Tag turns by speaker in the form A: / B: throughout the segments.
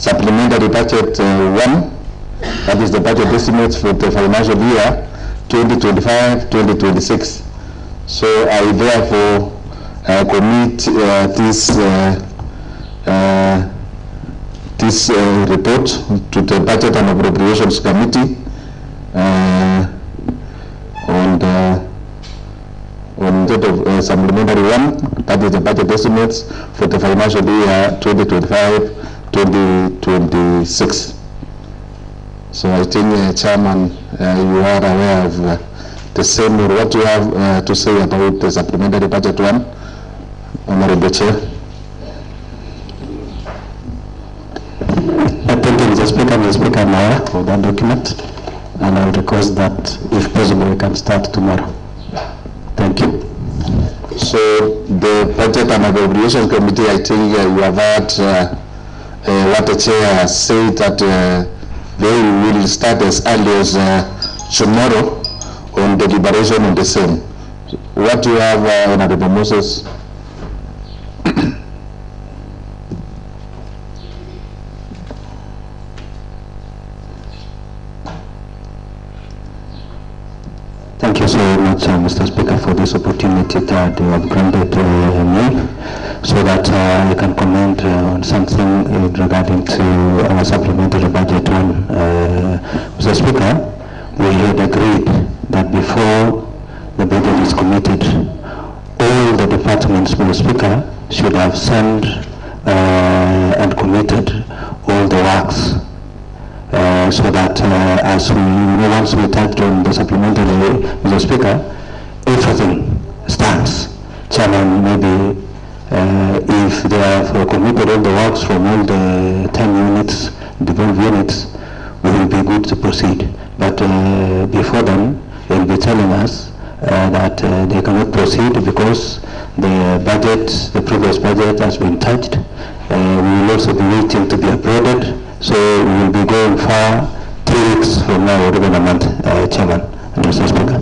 A: supplementary budget 1, that is the budget estimates for the financial year 2025-2026. So I therefore commit this report to the Budget and Appropriations Committee on supplementary 1, that is the budget estimates for the financial year 2025-2026. So I think, Chairman, you are aware of the same, or what you have to say about the supplementary budget 1, Honorable Chair.
B: Thank you, Mr. Speaker. Mr. Speaker, I'm aware of that document, and I will request that, if possible, we can start tomorrow. Thank you.
A: So the Budget and Appropriation Committee, I think you have heard what the Chair said, that they will start as early as tomorrow on deliberation on the same. What do you have, Honorable Moses?
B: Thank you so much, Mr. Speaker, for this opportunity that you have granted me, so that I can comment on something regarding to our supplementary budget 1. Mr. Speaker, we had agreed that before the budget is committed, all the departments, Mr. Speaker, should have sent and committed all the works. So that as we, once we touched on the supplementary, Mr. Speaker, everything stands. Chairman, maybe if they have committed all the works from all the 10 units, the 12 units, we will be good to proceed. But before then, they will be telling us that they cannot proceed because the budget, the previous budget has been touched. We will also be waiting to be uploaded. So we will be going for 3 weeks from now, or even a month, Chairman and Mr. Speaker.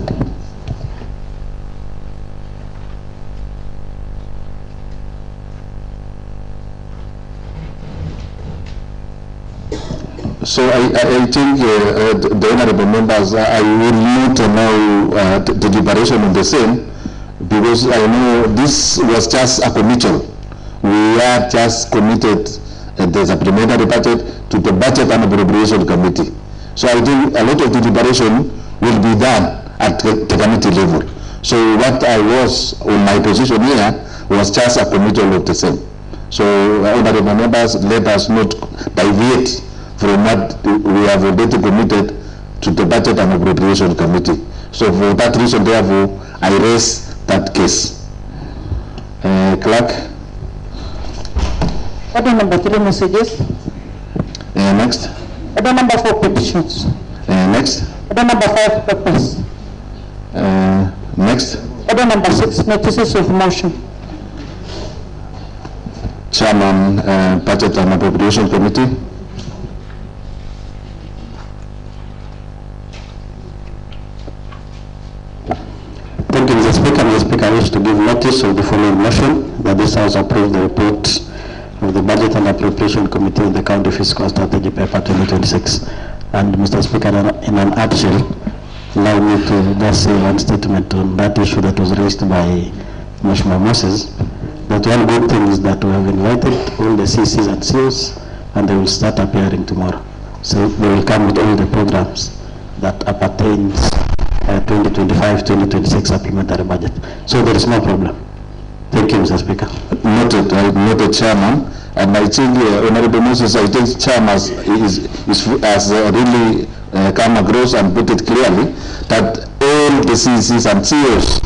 A: So I think the honorable members, I will not allow deliberation on the same, because I know this was just a committal. We are just committed the supplementary budget to the Budget and Appropriation Committee. So I think a lot of deliberation will be done at the committee level. So what I was on my position here was just a committal of the same. So honorable members, let us not deviate from what we have already committed to the Budget and Appropriation Committee. So for that reason, therefore, I raise that case. Clerk.
C: Order number 3, messages.
A: Next.
C: Order number 4, petitions.
A: Next.
C: Order number 5, papers.
A: Next.
C: Order number 6, notices of motion.
A: Chairman, Budget and Appropriation Committee.
B: Thank you, Mr. Speaker. Mr. Speaker, I wish to give notice of the following motion, that this House approve the report of the Budget and Appropriation Committee in the County Fiscal Strategy Paper 2026. And Mr. Speaker, in an nutshell, allow me to just say one statement on that issue that was raised by Mheshimiwa Moses. That one good thing is that we have invited all the CCs and COs, and they will start appearing tomorrow. So they will come with all the programs that appertains 2025-2026 supplementary budget. So there is no problem. Thank you, Mr. Speaker.
A: Noted, Chairman. And I think, Honorable Moses, I think Chairman has really come across and put it clearly that all the CCs and COs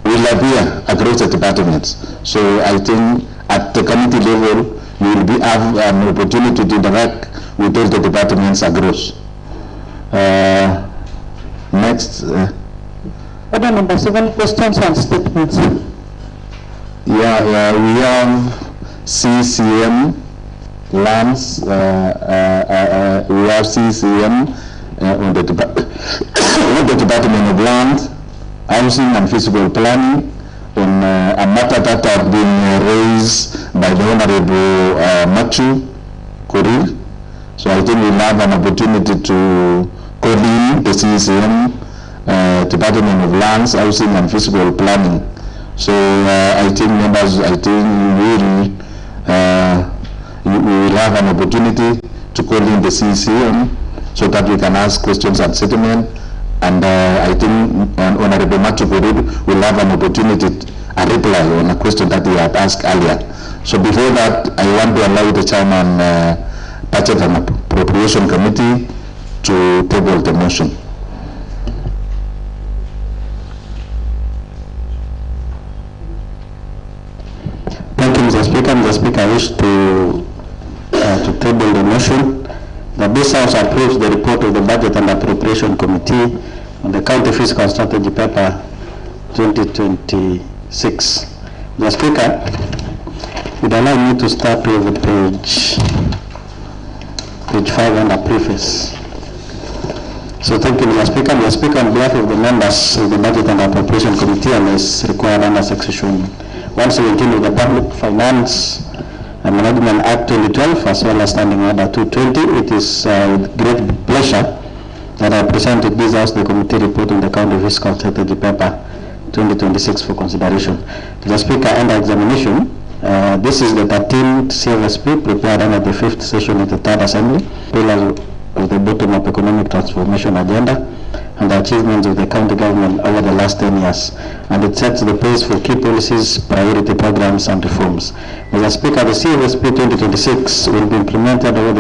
A: will appear across the departments. So I think at the committee level, you will have an opportunity to interact with all the departments across. Next.
C: Order number 7, questions and statements.
A: Yeah, we have CCM lands. We have CCM on the Department of Land, Housing and Fiscal Planning, on a matter that have been raised by the Honorable Machu Korir. So I think we'll have an opportunity to call in the CECM, Department of Lands, Housing and Fiscal Planning. So I think members, we will have an opportunity to call in the CECM so that we can ask questions and settlement. And I think Honorable Macho Korir will have an opportunity, a reply on a question that he had asked earlier. So before that, I want to allow the Chairman, Budget and Appropriation Committee to table the motion.
B: Thank you, Mr. Speaker. Mr. Speaker, I wish to table the motion that this House approves the report of the Budget and Appropriation Committee on the County Fiscal Strategy Paper 2026. Mr. Speaker, would allow me to start with the page 5 under preface. So thank you, Mr. Speaker. Mr. Speaker, on behalf of the members of the Budget and Appropriation Committee, and as required under Section 117 of the Public Finance and Management Act 2012, as well as Standing Order 220, it is with great pleasure that I present to this House the committee report on the County Fiscal Strategy Paper 2026 for consideration. Mr. Speaker, under examination, this is the 13th CFSP prepared under the 5th session of the 3rd Assembly, pillars of the bottom-up economic transformation agenda and the achievements of the county government over the last 10 years. And it sets the pace for key policies, priority programs, and reforms. Mr. Speaker, the CFSP 2026 will be implemented over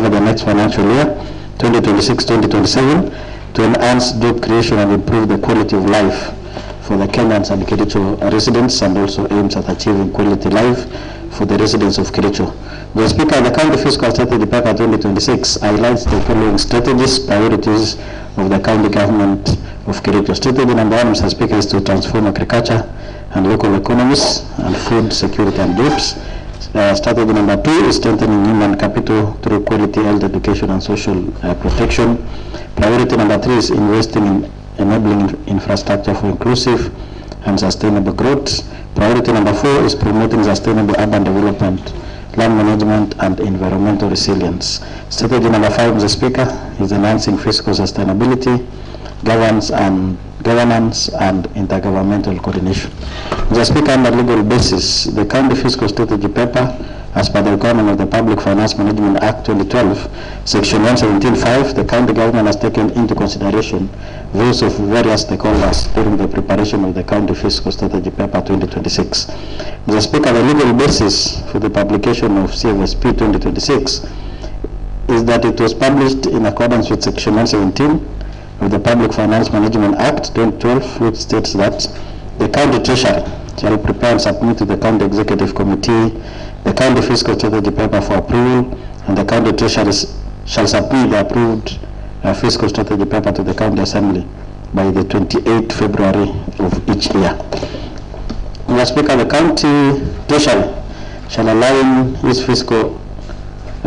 B: the next financial year, 2026-2027, to enhance job creation and improve the quality of life for the Kenyans and Kericho residents, and also aims at achieving quality life for the residents of Kericho. Mr. Speaker, the County Fiscal Strategy Paper 2026 highlights the following strategies, priorities of the county government of Kericho. Strategy number 1, Mr. Speaker, is to transform agriculture and local economies and food security and jobs. Strategy number 2 is strengthening human capital through quality health education and social protection. Priority number 3 is investing in enabling infrastructure for inclusive and sustainable growth. Priority number 4 is promoting sustainable urban development, land management, and environmental resilience. Strategy number 5, Mr. Speaker, is enhancing fiscal sustainability, governance and intergovernmental coordination. Mr. Speaker, under legal basis, the County Fiscal Strategy Paper, as per the requirement of the Public Finance Management Act 2012, Section 117(5), the county government has taken into consideration views of various stakeholders during the preparation of the County Fiscal Strategy Paper 2026. Mr. Speaker, the legal basis for the publication of CFSP 2026 is that it was published in accordance with Section 117 of the Public Finance Management Act 2012, which states that the County Treasury shall prepare and submit to the County Executive Committee the County Fiscal Strategy Paper for approval, and the County Treasury shall submit the approved Fiscal Strategy Paper to the County Assembly by the 28th February of each year. Mr. Speaker, the County Treasury shall align its Fiscal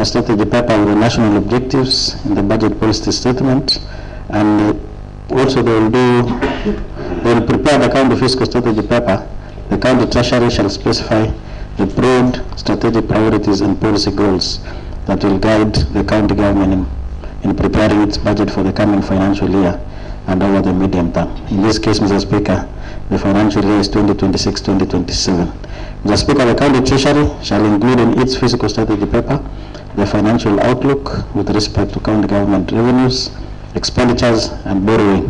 B: Strategy Paper with the national objectives in the budget policy statement, and also they will prepare the County Fiscal Strategy Paper. The County Treasury shall specify the broad strategic priorities and policy goals that will guide the county government in preparing its budget for the coming financial year and over the medium term. In this case, Mr. Speaker, the financial year is 2026-2027. Mr. Speaker, the County Treasury shall include in its fiscal strategy paper the financial outlook with respect to county government revenues, expenditures, and borrowing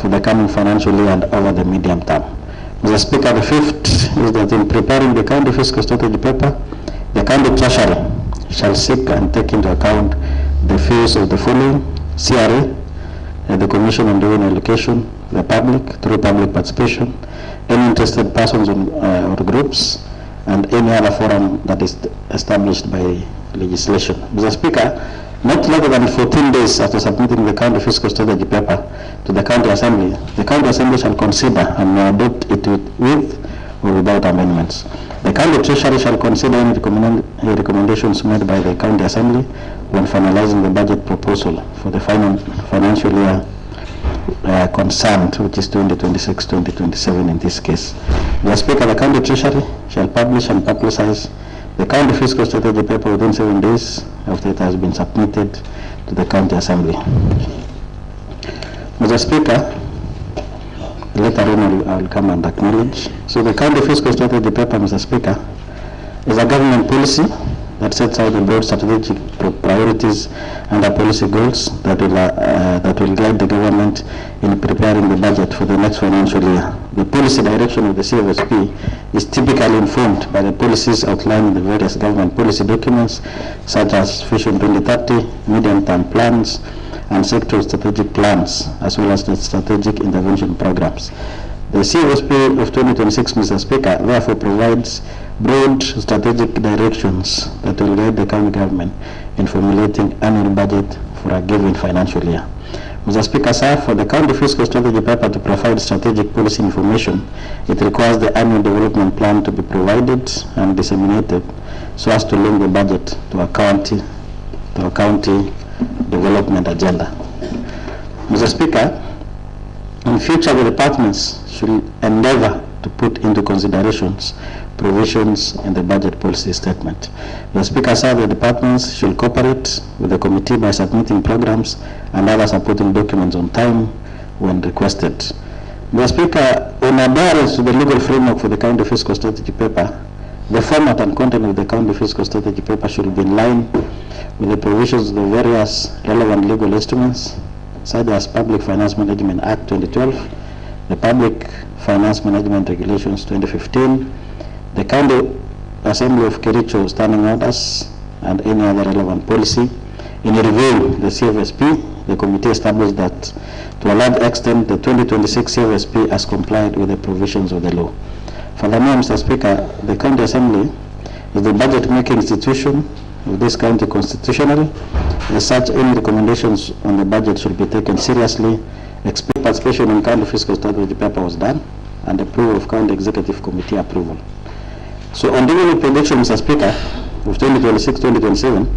B: for the coming financial year and over the medium term. Mr. Speaker, the fifth is that in preparing the county fiscal strategy paper, the county treasury shall seek and take into account the views of the following: CRA, the Commission on Revenue Allocation, the public through public participation, any interested persons or groups, and any other forum that is established by legislation. Mr. Speaker, not later than 14 days after submitting the county fiscal strategy paper to the county assembly, the county assembly shall consider and may adopt it with or without amendments. The county treasury shall consider any recommendations made by the county assembly when finalizing the budget proposal for the financial year concerned, which is 2026-2027 in this case. Mr. Speaker, the county treasury shall publish and publicize
D: the county fiscal strategy paper within 7 days after it has been submitted to the county assembly. Mr. Speaker, later on I'll come and acknowledge. So the county fiscal strategy paper, Mr. Speaker, is a government policy that sets out the broad strategic priorities and the policy goals that will guide the government in preparing the budget for the next financial year. The policy direction of the CFSP is typically informed by the policies outlined in the various government policy documents, such as Vision 2030, medium-term plans, and sectoral strategic plans, as well as the strategic intervention programs. The CFSP of 2026, Mr. Speaker, therefore provides broad strategic directions that will guide the county government in formulating annual budget for a given financial year. Mr. Speaker, sir, for the county fiscal strategy paper to provide strategic policy information, it requires the annual development plan to be provided and disseminated so as to link the budget to a county development agenda. Mr. Speaker, in future, the departments should endeavor to put into considerations provisions in the budget policy statement. The Speaker said the departments should cooperate with the committee by submitting programs and other supporting documents on time when requested. The Speaker, in adherence to the legal framework for the county fiscal strategy paper, the format and content of the county fiscal strategy paper should be in line with the provisions of the various relevant legal instruments, such as Public Finance Management Act 2012, the Public Finance Management Regulations 2015, the County Assembly of Kericho Standing Orders, and any other relevant policy. In reviewing the CFSP, the committee established that to a large extent the 2026 CFSP has complied with the provisions of the law. Furthermore, Mr. Speaker, the County Assembly is the budget-making institution of this county constitutionally. As such, any recommendations on the budget should be taken seriously. Expert participation in county fiscal strategy paper was done, and approval of county executive committee approval. So on revenue projection, Mr. Speaker, of 2026-2027,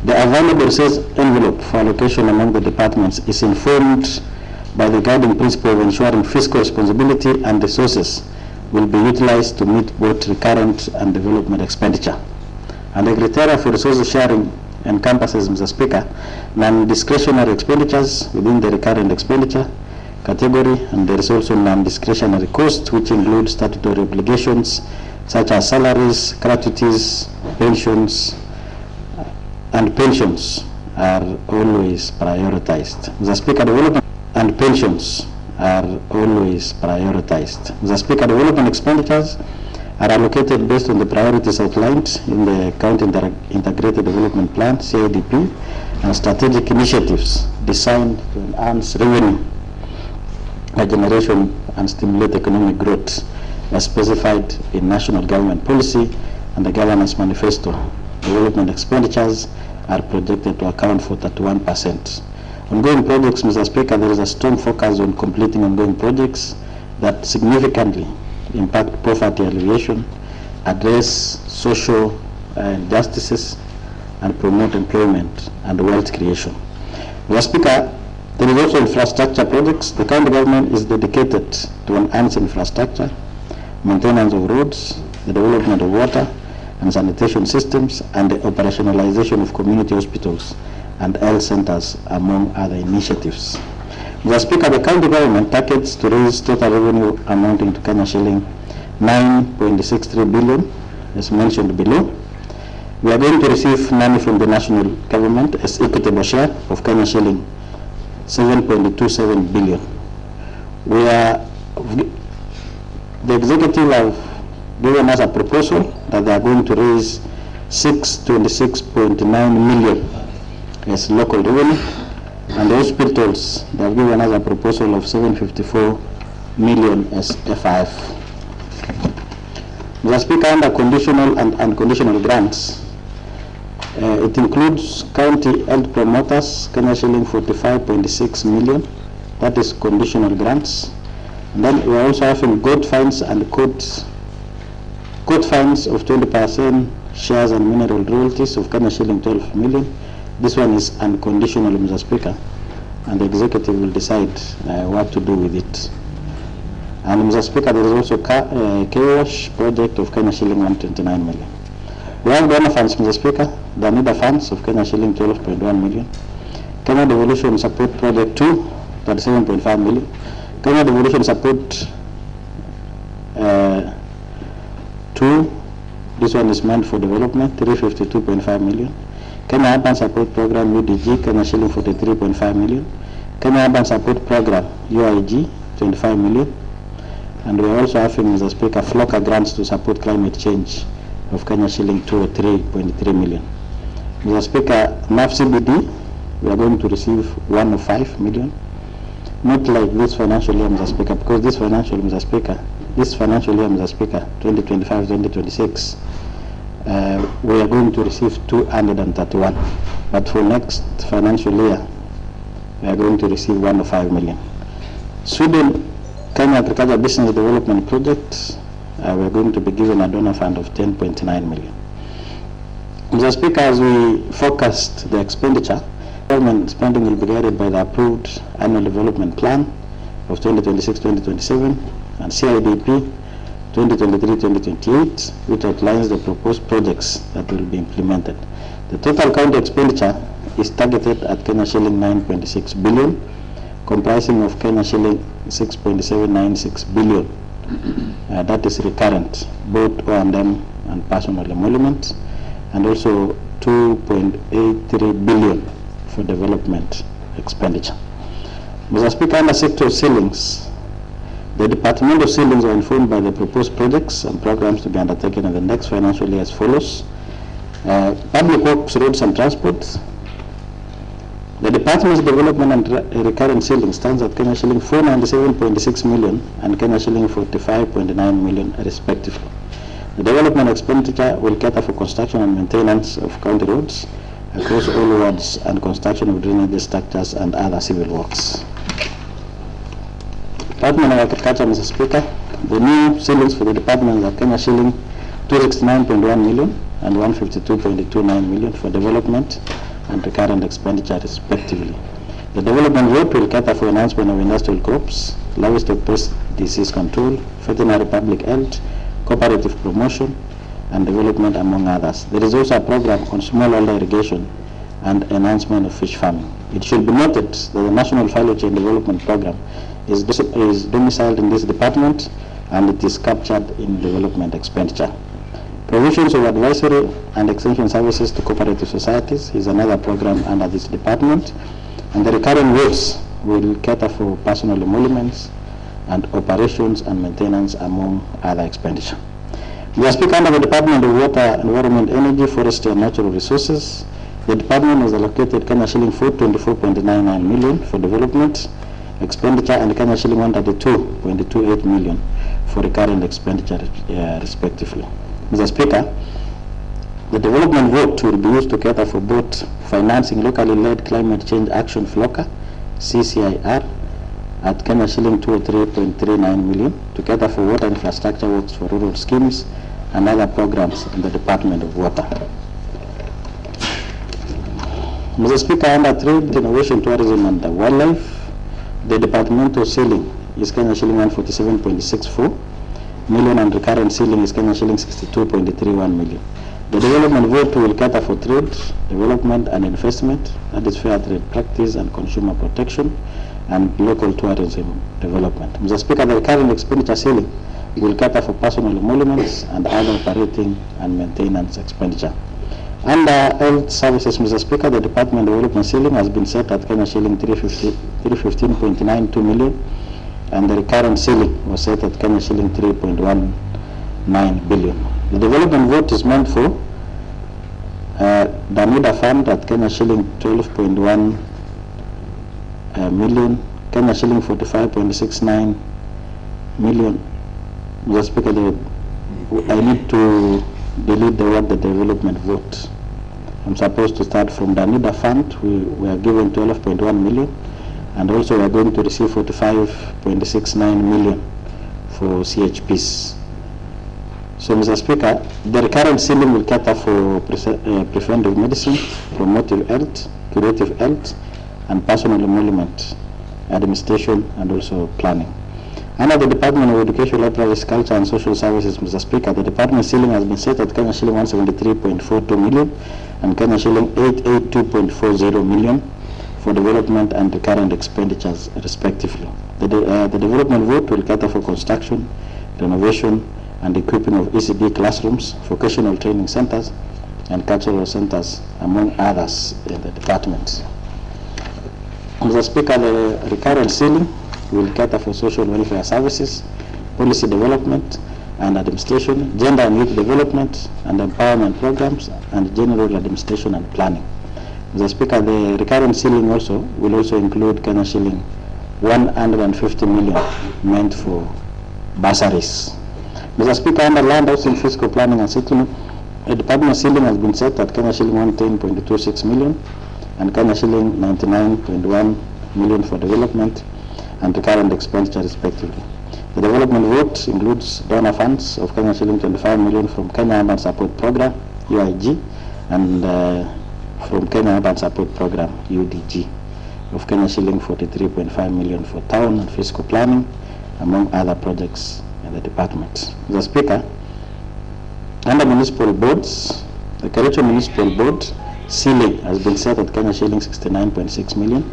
D: the available resource envelope for allocation among the departments is informed by the guiding principle of ensuring fiscal responsibility and resources will be utilized to meet both recurrent and development expenditure. And the criteria for resource sharing encompasses, Mr. Speaker, non-discretionary expenditures within the recurrent expenditure category, and there is also non-discretionary costs, which include statutory obligations such as salaries, gratuities, pensions, and pensions are always prioritized. Mr. Speaker, development and pensions are always prioritized. Mr. Speaker, development expenditures are allocated based on the priorities outlined in the County Integrated Development Plan, CIDP, and strategic initiatives designed to enhance revenue generation and stimulate economic growth as specified in national government policy and the governance manifesto. Development expenditures are projected to account for 31%. Ongoing projects, Mr. Speaker, there is a strong focus on completing ongoing projects that significantly impact poverty alleviation, address social injustices, and promote employment and wealth creation. Mr. Speaker, there is also infrastructure projects. The county government is dedicated to enhance infrastructure, maintenance of roads, the development of water and sanitation systems, and the operationalization of community hospitals and health centers, among other initiatives. Mr. Speaker, the county government targets to raise total revenue amounting to Kenya shilling 9.63 billion, as mentioned below. We are going to receive money from the national government as equitable share of Kenya shilling 7.27 billion. The executive have given us a proposal that they are going to raise 626.9 million as local revenue, and the hospitals, they have given us a proposal of 754 million as FIF. Mr. Speaker, under conditional and unconditional grants, it includes county health promoters, Kenya shilling 45.6 million, that is conditional grants. And then we are also having goat fines and court fines of 20%, shares and mineral royalties of Kenya shilling 12 million. This one is unconditional, Mr. Speaker, and the executive will decide what to do with it. And Mr. Speaker, there is also a K-Wash project of Kenya shilling 129 million. We have donor funds, Mr. Speaker. The NIDA funds of Kenya shilling 12.1 million. Kenya Devolution Support Project 2, 37.5 million. Kenya Devolution Support 2, this one is meant for development, 352.5 million. Kenya Urban Support Program UDG, Kenya shilling 43.5 million. Kenya Urban Support Program UIG, 25 million. And we are also having, Mr. Speaker, FLOCA grants to support climate change of Kenya shilling 203.3 million. Mr. Speaker, NAF CBD, we are going to receive 105 million. Not like this financial year, Mr. Speaker, because this financial year, Mr. Speaker, 2025-2026, we are going to receive 231. But for next financial year, we are going to receive 105 million. Sweden, Kenya Agriculture Business Development Project, we are going to be given a donor fund of 10.9 million. Mr. Speaker, as we forecast the expenditure, government spending will be guided by the approved annual development plan of 2026-2027 and CIDP 2023-2028, which outlines the proposed projects that will be implemented. The total county expenditure is targeted at Kenya shilling 9.6 billion, comprising of Kenya shilling 6.796 billion. That is recurrent, both O&M and personal emoluments, and also 2.83 billion for development expenditure. Mr. Speaker, under sector ceilings, the departmental ceilings are informed by the proposed projects and programs to be undertaken in the next financial year as follows. Public works, roads and transport. The department's development and recurrent ceiling stands at Kenya shilling 497.6 million and Kenya shilling 45.9 million respectively. The development expenditure will cater for construction and maintenance of county roads across all wards and construction of drainage structures and other civil works. Department of Agriculture, Mr. Speaker, the new ceilings for the department are Kenya shilling 269.1 million and 152.29 million for development and recurrent expenditure respectively. The development vote will cater for enhancement of industrial crops, livestock pest disease control, veterinary public health, cooperative promotion and development, among others. There is also a program on smallholder irrigation and enhancement of fish farming. It should be noted that the National Value Chain Development Program is domiciled in this department and it is captured in development expenditure. Provisions of advisory and extension services to cooperative societies is another program under this department, and the recurring votes will cater for personal emoluments and operations and maintenance, among other expenditure. We are speaking under the Department of Water, Environment, Energy, Forestry and Natural Resources. The department has allocated Kenya shilling 424.99 million for development expenditure and Kenya shilling 132.28 million for recurrent expenditure respectively. Mr. Speaker, the development vote will be used to cater for both financing locally led climate change action FLOCA, CCIR, at Kenya shilling 203.39 million to cater for water infrastructure works for rural schemes and other programs in the Department of Water. Mr. Speaker, under Trade, Innovation, Tourism and Wildlife, the departmental ceiling is Kenya shilling 147.64 million and recurrent ceiling is Kenya shilling 62.31 million. The development vote will cater for trade, development and investment, that is fair trade practice and consumer protection, and local tourism development. Mr. Speaker, the recurrent expenditure ceiling will cater for personal emoluments and other operating and maintenance expenditure. Under health services, Mr. Speaker, the department development ceiling has been set at Kenya shilling 315.92 million, and the recurrent ceiling was set at Kenya shilling 3.19 billion. The development vote is meant for the NIDA fund at Kenya shilling 12.1 million, Kenya shilling 45.69 million. Mr. Speaker, I need to delete the word the development vote. I'm supposed to start from the NIDA fund. We are given 12.1 million, and also we are going to receive 45.69 million for CHPs. So, Mr. Speaker, the recurrent ceiling will cater for preventive medicine, promotive health, curative health, and personal emolument, administration, and also planning. Under the Department of Education, Libraries, Culture and Social Services, Mr. Speaker, the department ceiling has been set at Kenya shilling 173.42 million and Kenya shilling 882.40 million for development and recurrent expenditures, respectively. The development vote will cater for construction, renovation, and equipping of ECD classrooms, vocational training centers, and cultural centers, among others in the department. Mr. Speaker, the recurrent ceiling will cater for social welfare services, policy development and administration, gender and youth development and empowerment programs, and general administration and planning. Mr. Speaker, the recurrent ceiling will also include Kenya shilling 150 million meant for bursaries. Mr. Speaker, under land housing, fiscal planning and settlement, the department ceiling has been set at Kenya shilling 110.26 million and Kenya shilling 99.1 million for development and recurrent expenditure, respectively. The development vote includes donor funds of Kenya shilling 25 million from Kenya Urban Support Program, UIG, and from Kenya Urban Support Program, UDG, of Kenya shilling 43.5 million for town and fiscal planning, among other projects in the department. Mr. Speaker, under municipal boards, the Kericho Municipal Board ceiling has been set at Kenya shilling 69.6 million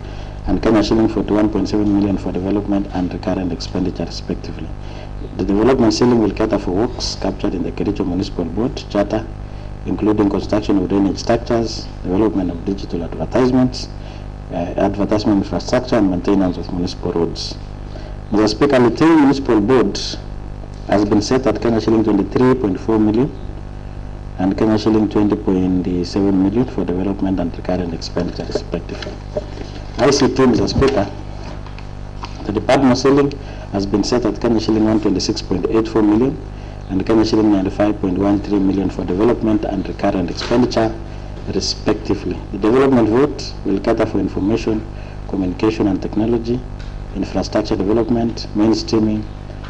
D: and Kenya shilling 41.7 million for development and recurrent expenditure, respectively. The development ceiling will cater for works captured in the Kericho Municipal Board Charter, including construction of drainage structures, development of digital advertisements, advertisement infrastructure, and maintenance of municipal roads. Mr. Speaker, the Litein Municipal Board has been set at Kenya shilling 23.4 million and Kenya shilling 20.7 million for development and recurrent expenditure, respectively. ICT, Mr. Speaker, the department ceiling has been set at Kenya shilling 126.84 million and Kenya shilling 95.13 million for development and recurrent expenditure, respectively. The development vote will cater for information, communication and technology, infrastructure development, mainstreaming,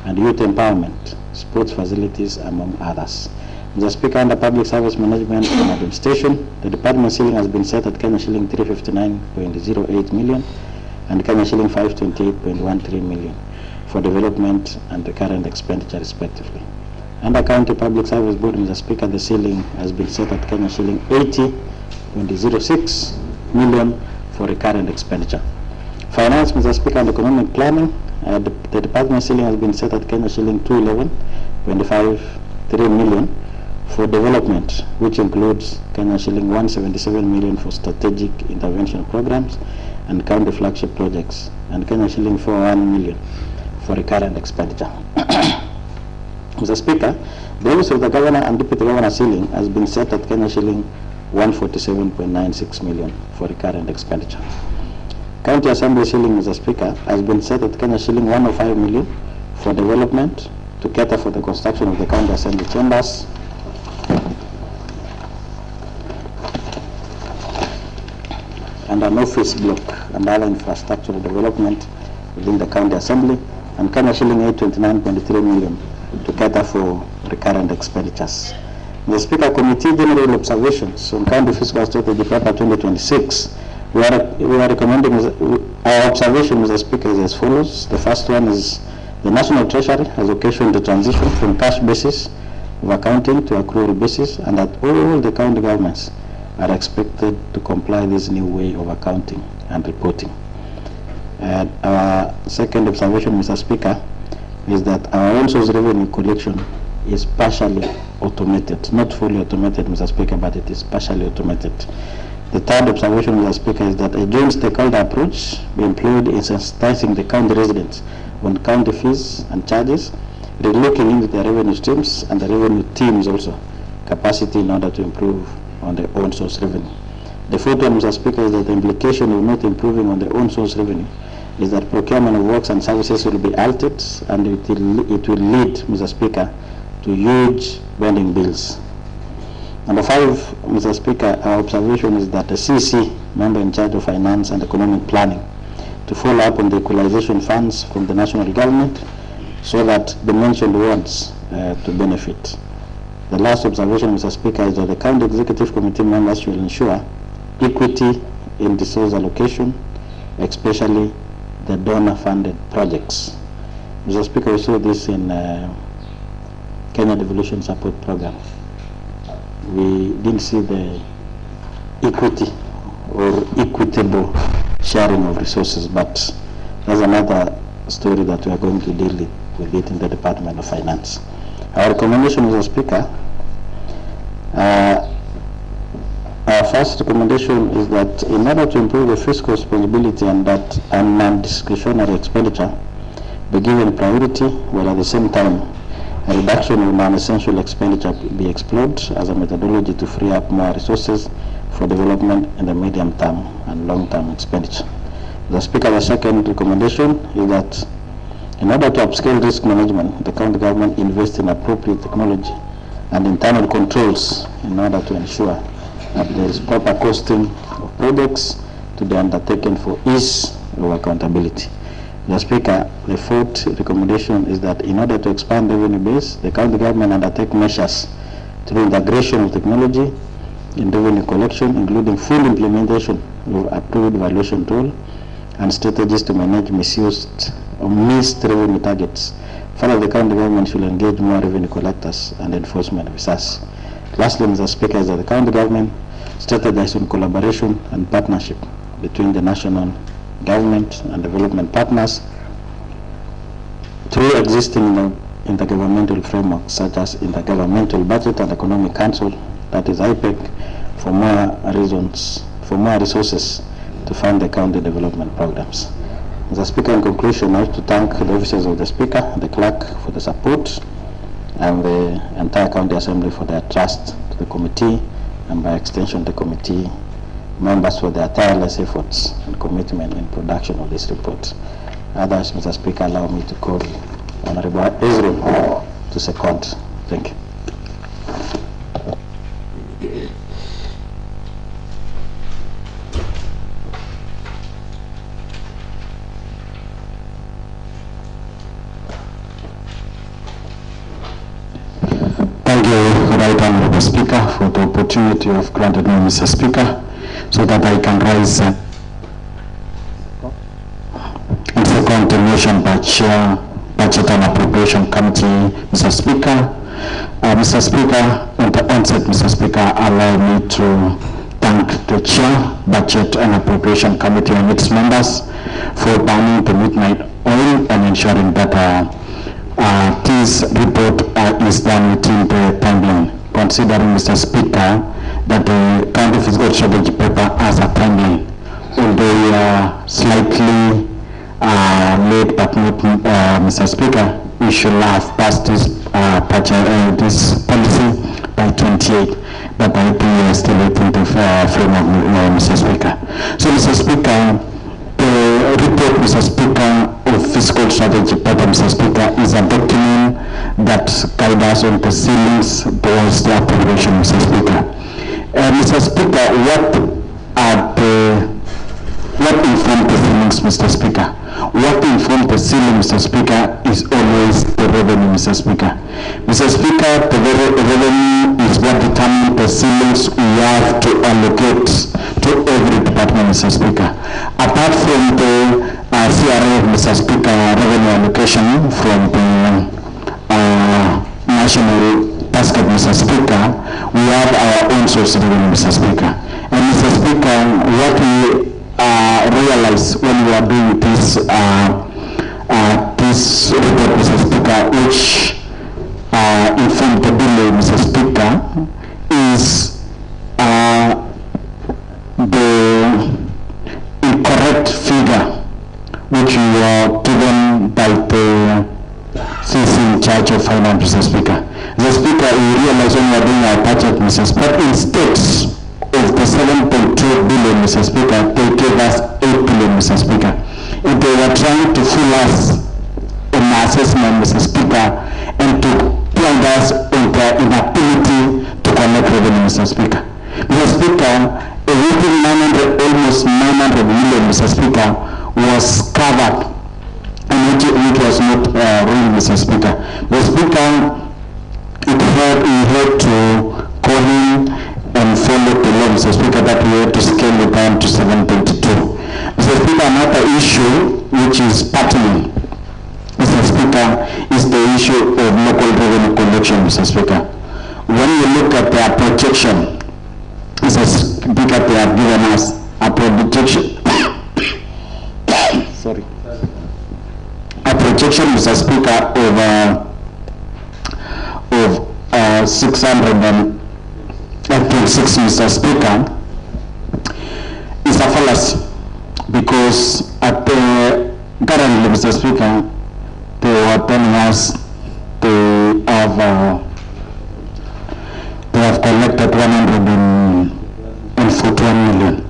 D: and youth empowerment, sports facilities, among others. Mr. Speaker, under public service management and administration, the department ceiling has been set at Kenya shilling 359.08 million and Kenya shilling 528.13 million for development and recurrent expenditure, respectively. Under County Public Service Board, Mr. Speaker, the ceiling has been set at Kenya shilling 80.06 million for recurrent expenditure. Finance, Mr. Speaker, and economic planning, the department ceiling has been set at Kenya shilling 211.53 million for development, which includes Kenya shilling 177 million for strategic intervention programs and county flagship projects, and Kenya shilling 41 million for recurrent expenditure. Mr. Speaker, the office of the governor and deputy governor ceiling has been set at Kenya shilling 147.96 million for recurrent expenditure. County Assembly ceiling, Mr. Speaker, has been set at Kenya shilling 105 million for development to cater for the construction of the County Assembly chambers, and an office block and other infrastructural development within the County Assembly, and Kenya shilling 829.3 million to cater for recurrent expenditures. The Speaker, Committee General Observations on County Fiscal Strategy Paper 2026, we are recommending, our observation, Mr. Speaker, is as follows. The first one is the National Treasury has occasioned the transition from cash basis of accounting to accrual basis, and that all the county governments are expected to comply this new way of accounting and reporting. And our second observation, Mr. Speaker, is that our own source revenue collection is partially automated, not fully automated, Mr. Speaker, but it is partially automated. The third observation, Mr. Speaker, is that a joint stakeholder approach be employed in sensitizing the county residents on county fees and charges, relooking into the revenue streams and the revenue teams also capacity in order to improve on the own source revenue. The fourth one, Mr. Speaker, is that the implication of not improving on the own source revenue is that procurement of works and services will be altered, and it will lead, Mr. Speaker, to huge pending bills. Number five, Mr. Speaker, our observation is that the CC, member in charge of finance and economic planning, to follow up on the equalization funds from the national government so that the mentioned wards to benefit. The last observation, Mr. Speaker, is that the County Executive Committee members should ensure equity in resource allocation, especially the donor-funded projects. Mr. Speaker, we saw this in Kenya Devolution Support Program. We didn't see the equity or equitable sharing of resources, but there's another story that we are going to deal with it in the Department of Finance. Our recommendation, Mr. Speaker, our first recommendation is that in order to improve the fiscal responsibility and that non-discretionary expenditure be given priority, while at the same time a reduction of non-essential expenditure be explored as a methodology to free up more resources for development in the medium term and long-term expenditure. The Speaker, the second recommendation is that in order to upscale risk management, the county government invest in appropriate technology and internal controls in order to ensure that there is proper costing of projects to be undertaken for ease of accountability. The Speaker, the fourth recommendation is that in order to expand the revenue base, the county government undertake measures through integration of technology in revenue collection, including full implementation of approved valuation tool and strategies to manage misused or missed revenue targets. Further, the county government should engage more revenue collectors and enforcement officers. Lastly, Mr. Speaker, is that the county government strategize on collaboration and partnership between the national government and development partners through existing intergovernmental frameworks such as Intergovernmental Budget and Economic Council, that is IPEC, for more resources to fund the county development programs. Mr. Speaker, in conclusion, I wish to thank the officers of the Speaker, the clerk for the support, and the entire county assembly for their trust to the committee, and by extension the committee members for their tireless efforts and commitment in production of this report. Otherwise, Mr. Speaker, allow me to call Honorable Israel to second. Thank you.
B: Thank you, Right Honorable Speaker, for the opportunity of granted me, Mr. Speaker, so that I can rise and second the motion by Chair, Budget and Appropriation Committee, Mr. Speaker. Mr. Speaker, on the onset, Mr. Speaker, allow me to thank the Chair, Budget and Appropriation Committee and its members for banning the midnight oil and ensuring that this report is done within the timeline. Considering, Mr. Speaker, that the county fiscal strategy paper has a timeline, although we are slightly late, but not, Mr. Speaker, we should have passed this this policy by 28, but I think we are still waiting the framework, Mr. Speaker. So, Mr. Speaker, the report, Mr. Speaker, of fiscal strategy paper, Mr. Speaker, is a document that guides us on the ceilings towards the appropriation, Mr. Speaker. Mr. Speaker, what informed the ceilings, Mr. Speaker? What informed the ceiling, Mr. Speaker, is always the revenue, Mr. Speaker. Mr. Speaker, the revenue is what determines the ceilings we have to allocate to every department, Mr. Speaker. Apart from the CRA, Mr. Speaker, revenue allocation from the national basket, Mr. Speaker, we have our own source of revenue, Mr. Speaker. And Mr. Speaker, what we realize when we are doing this this report, Mr. Speaker, which informed the bill, Mr. Speaker, is the incorrect figure which we were given by the CC in charge of finance, Mr. Speaker. Mr. Speaker, we realize when we are doing our budget, Mr. Speaker, instead of the 7.2 billion, Mr. Speaker, they gave us 8 billion, Mr. Speaker. If they were trying to fool us in assessment, Mr. Speaker, and to blind us on their inability to collect revenue, Mr. Speaker. Mr. Speaker, everything almost 900 million, Mr. Speaker, was covered, and which was not real, Mr. Speaker. Mr. Speaker, we had to call him and follow the law, Mr. Speaker, that we had to scale it down to 7.2. Mr. Speaker, another issue which is pertinent, Mr.
D: Mr. Speaker, is the issue of local revenue collection, Mr. Speaker. When you look at their projection, Mr. Speaker, they have given us a projection. Sorry. A projection, Mr. Speaker, of 626, Mr. Speaker, is a fallacy, because at the currently, Mr. Speaker, they were telling us they have collected 141 million.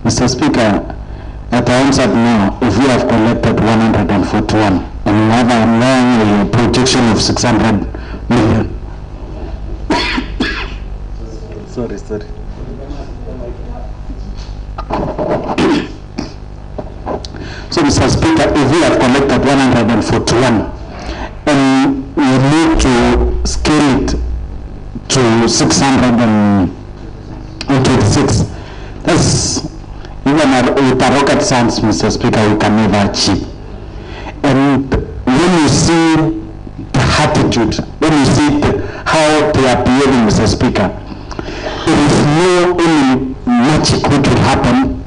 D: Mr. Speaker, at the onset now, if we have collected 141 and we have a long projection of 600 million. Sorry. So, Mr. Speaker, if we have collected 141 and we need to scale it to 626, that's even with a rocket science, Mr. Speaker, we can never achieve. And when you see the attitude, when you see how they are behaving, Mr. Speaker, there is no any magic which will happen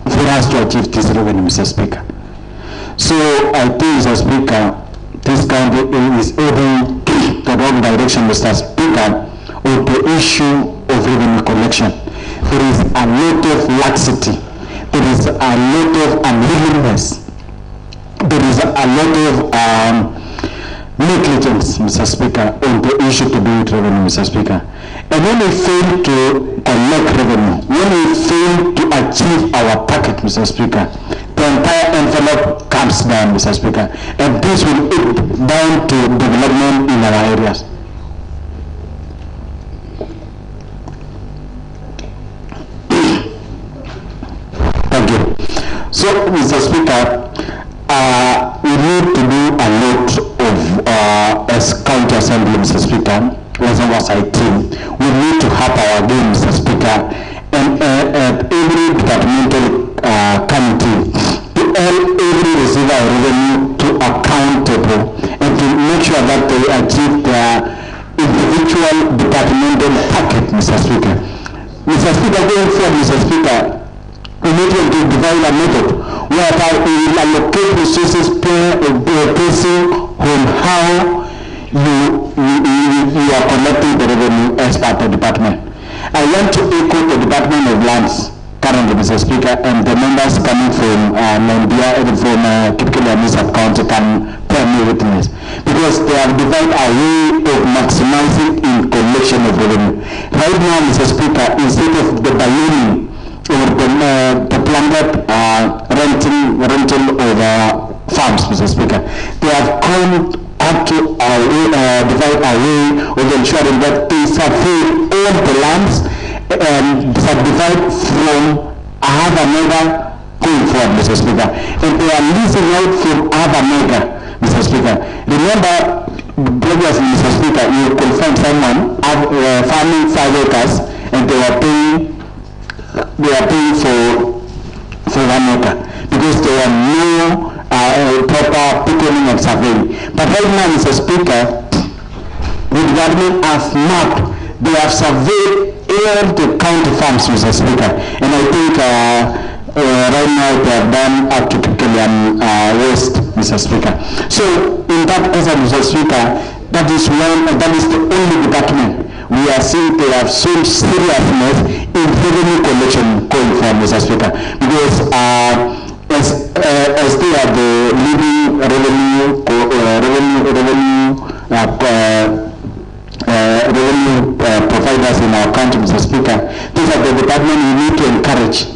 D: for us to achieve this revenue, Mr. Speaker. So I think, Mr. Speaker, this country is heading the wrong direction, Mr. Speaker, on the issue of revenue collection. There is a lot of laxity. There is a lot of unwillingness. There is a lot of negligence, Mr. Speaker, on the issue to do with revenue, Mr. Speaker. And when we fail to collect revenue, when we fail to achieve our target, Mr. Speaker, the entire envelope comes down, Mr. Speaker, and this will aid down to development in our areas. Thank you. So, Mr. Speaker, we need to do a lot of, as county assembly, Mr. Speaker, as our team, we need to have our game, Mr. Speaker, and every departmental committee to hold every receiver of revenue to accountable and to make sure that they achieve their individual departmental target, Mr. Speaker. Mr. Speaker, going forward, Mr. Speaker, we need to devise a method whereby we will allocate resources based on how you are collecting the revenue as part of the department. I want to echo the Department of Lands currently, Mr. Speaker, and the members coming from Nigeria and from Kipkili sub-county can bear me witness, because they have devised a way of maximizing in collection of revenue. Right now, Mr. Speaker, instead of the ballooning or the planned rental of farms, Mr. Speaker, they have come up to devise a way of ensuring that they survey all the lands and subdivide from another mega going forward, Mr. Speaker. And they are leasing out from other mega, Mr. Speaker. Remember, previously, Mr. Speaker, you could find someone farming 5 acres and they are paying for 1 acre because there are no proper picketing and surveying. But right now, Mr. Speaker, the government has mapped, they have surveyed all the county farms, Mr. Speaker. And I think right now they have done up to Kipkili West, Mr. Speaker. So in that essence, Mr. Speaker, that is the only department we are seeing they have shown seriousness in revenue collection going forward, Mr. Speaker, because as they are the leading revenue providers in our country, Mr. Speaker, these are the department we need to encourage.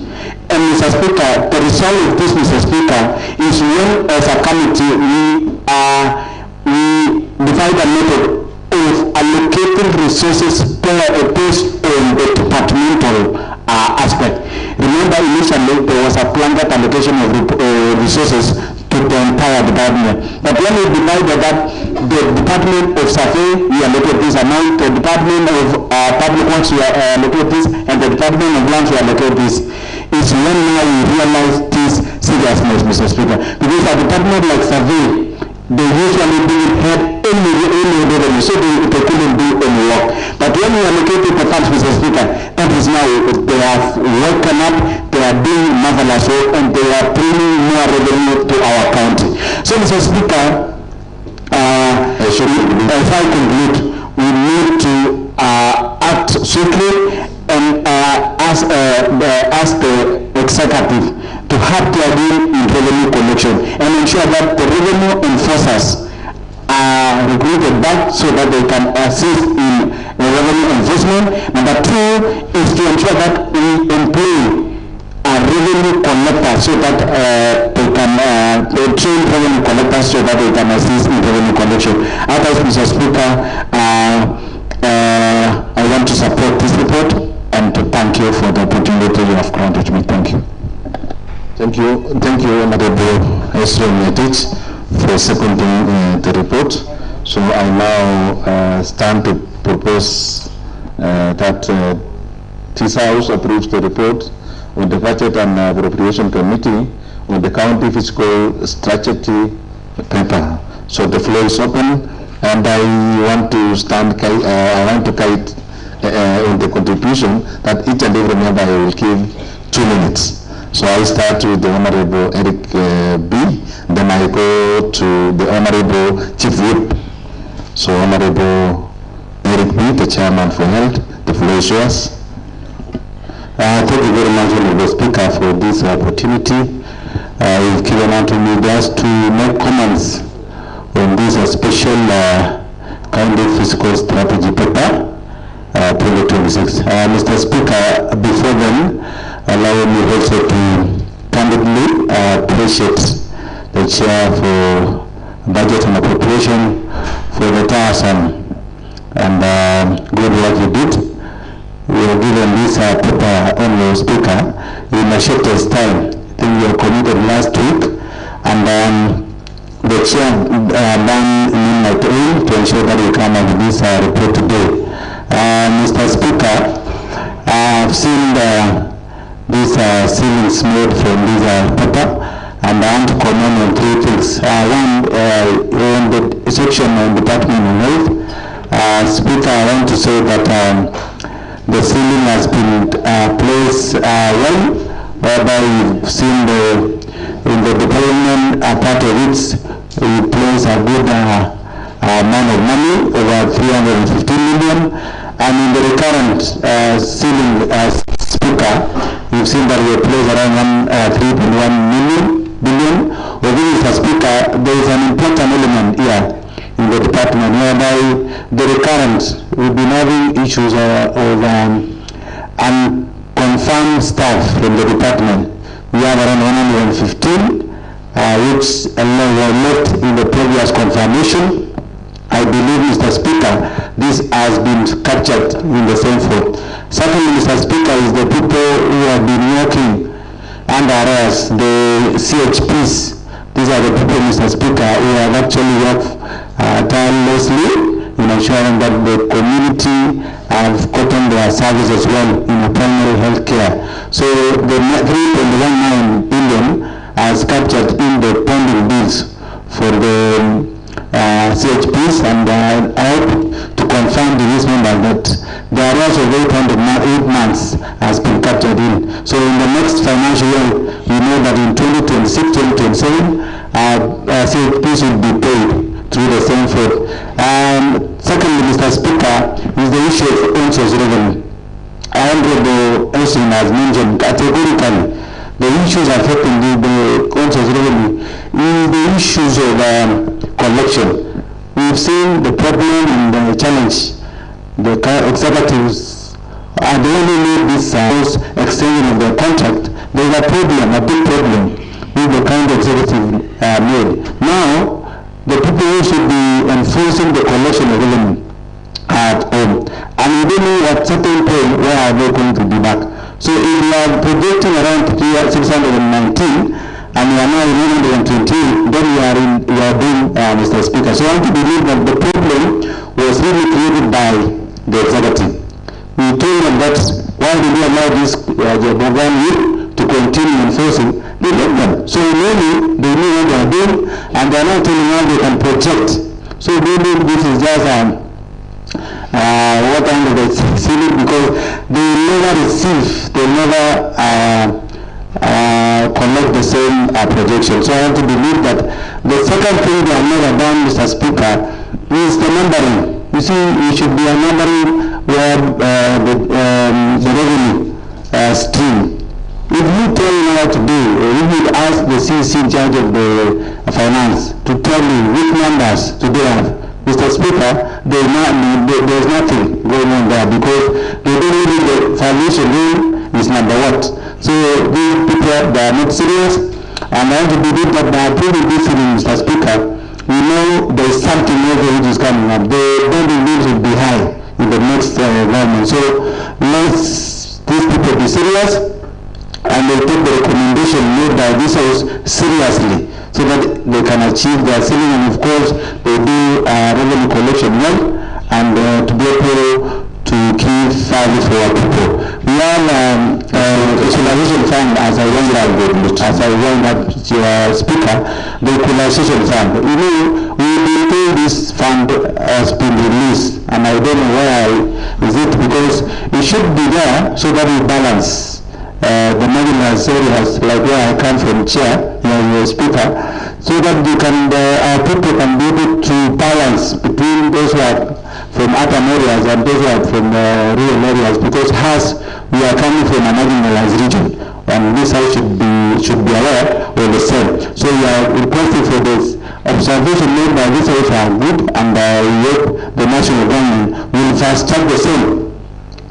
D: And Mr. Speaker, the result of this, Mr. Speaker, is when as a committee we divide a method of allocating resources based on the departmental aspect. Remember, initially there was a planned allocation of resources to the entire department. But when we divided that, the Department of Survey, we allocate this amount, the Department of Public Works, we allocate this, and the Department of Lands, we allocate this. It's when now we realize this seriousness, Mr. Speaker. Because a department like Survey
E: they usually didn't have any revenue, so they couldn't do any work. But when we allocated the funds, Mr. Speaker, that is now, they have woken up, they are doing marvelous work, and they are bringing more revenue to our county. So, Mr. Speaker, if I conclude, we need to act swiftly and ask the executive to have their deal in revenue collection and ensure that the revenue enforcers are recruited back so that they can assist in revenue enforcement. Number two is to ensure that we employ revenue collectors so that they can train revenue collectors so that they can assist in revenue collection. Otherwise, Mr. Speaker, I want to support this report and to thank you for the opportunity you have granted me. Thank you.
A: Thank you, Honorable Esro Ngetich, for seconding the report. So I now stand to propose that this House approves the report on the Budget and Appropriation Committee on the County Fiscal Strategy paper. So the floor is open, and I want to kite in the contribution that each and every member will give 2 minutes. So I start with the Honorable Eric B. Then I go to the Honorable Chief Whip. So Honorable Eric B., the Chairman for Health, the floor is yours.
B: Thank you very much, Honorable Speaker, for this opportunity. You've given out to me just to make comments on this special County Fiscal Strategy paper 2026. Mr. Speaker, before then, allow me also to candidly appreciate the Chair for Budget and Appropriation for the tiresome and good work you did. We are given this paper, Honorable Speaker, in a shortest time. I think we were committed last week, and the Chair done midnight oil to ensure that we come up with this report today. Mr. Speaker, I've seen this ceilings made from this paper, and I want to comment on 3 things. One, in the section on Department of Health, Speaker, I want to say that the ceiling has been placed well, whereby we've seen in the development part of it, we place a good amount of money, over 350 million, and in the recurrent ceiling Speaker, we've seen that we place around 3.1 billion. Within Mr. Speaker, there is an important element here in the department whereby the recurrent, we've been having issues of unconfirmed staff from the department. We have around 115, which were left in the previous confirmation. I believe, Mr. Speaker, this has been captured in the same fold. Secondly, Mr. Speaker, is the people who have been working under us, the CHPs. These are the people, Mr. Speaker, who have actually worked tirelessly in ensuring that the community have gotten their service as well in primary health care. So the 3.19 billion has captured in the pending bills for the CHPs, and I hope to confirm to this member that the arrears of 8 months has been captured in. So in the next financial year, we know that in 2026-2027, CHPs will be paid through the same fold. Secondly, Mr. Speaker, is the issue of ONSOS revenue. Honorable Esrin has mentioned categorically the issues affecting the ONSOS revenue is the issues of collection. We've seen the problem and the challenge. The executives are the only need this extension of their contract. There's a problem, a big problem with the kind of executive made. Now, the people who should be enforcing the collection of revenue at home, and we don't know at certain point where are they going to be back. So if we are projecting around 619 and we are now in 120, then we are doing, Mr. Speaker. So I want to believe that the problem was really created by the executive. We told them that why did we allow this program to continue enforcing,
E: They let them. So really, they know what they are doing, and they are not telling how they can project. So really, this is just what kind of a ceiling, because they never receive, they never collect the same projection. So I want to believe that the second thing they have never done, Mr. Speaker, is the numbering. You see, it should be a numbering where the revenue stream. If you tell me what to do, or if you ask the CC in charge of the finance to tell you which numbers to do have, Mr. Speaker, there's nothing going on there, because they don't really, the foundation rule is number what. So these people, they are not serious, and I want to believe that by approving this thing, Mr. Speaker, we know there is something over which is coming up. The bonding bills will be high in the next government. So let's these people be serious, and they take the recommendation made by this house seriously, so that they can achieve their ceiling, and of course they do revenue collection well, and to be able to keep value for our people. We have equalization fund, as I warned up your speaker, the equalization fund. You know, we've been told this fund has been released, and I don't know why is it, because it should be there so that we balance the marginalized areas, like where I come from, chair, your speaker, so that we can, our people can be able to balance between those who are from urban areas and those who are from rural areas, because we are coming from a marginalized region, and this house should be aware of the same. So we are requesting for this observation made by this house are good, and we hope the national government will fast track the same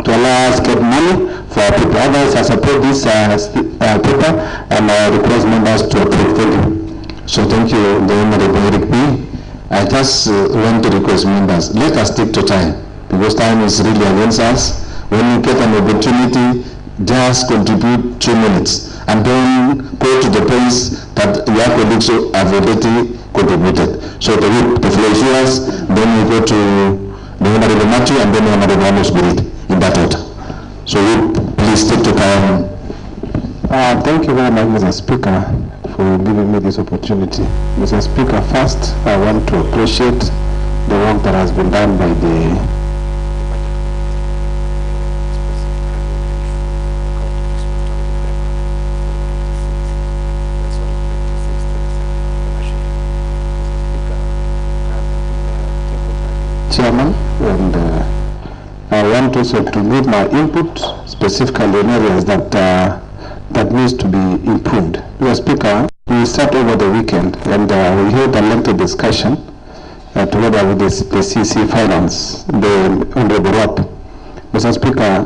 E: to allow us to get money for our people. Others I support this paper, and I request members to approve. Thank you.
A: So thank you, the Honorable Eric B. I just want to request members, let us stick to time, because time is really against us. When you get an opportunity, just contribute 2 minutes, and don't go to the place that your colleagues have already contributed. So the floor is yours, then we go to the Honorable Matthew, and then the Honorable Amos Spirit, in that order. So please stick to time.
E: Thank you very much, Mr. Speaker, for giving me this opportunity. Mr. Speaker, first I want to appreciate the work that has been done by the chairman, and I want also to give my input specifically in areas that that needs to be improved. Mr. Speaker, we start over the weekend, and we had a lengthy discussion together with the CC Finance, the Honorable Rep. Mr. Speaker,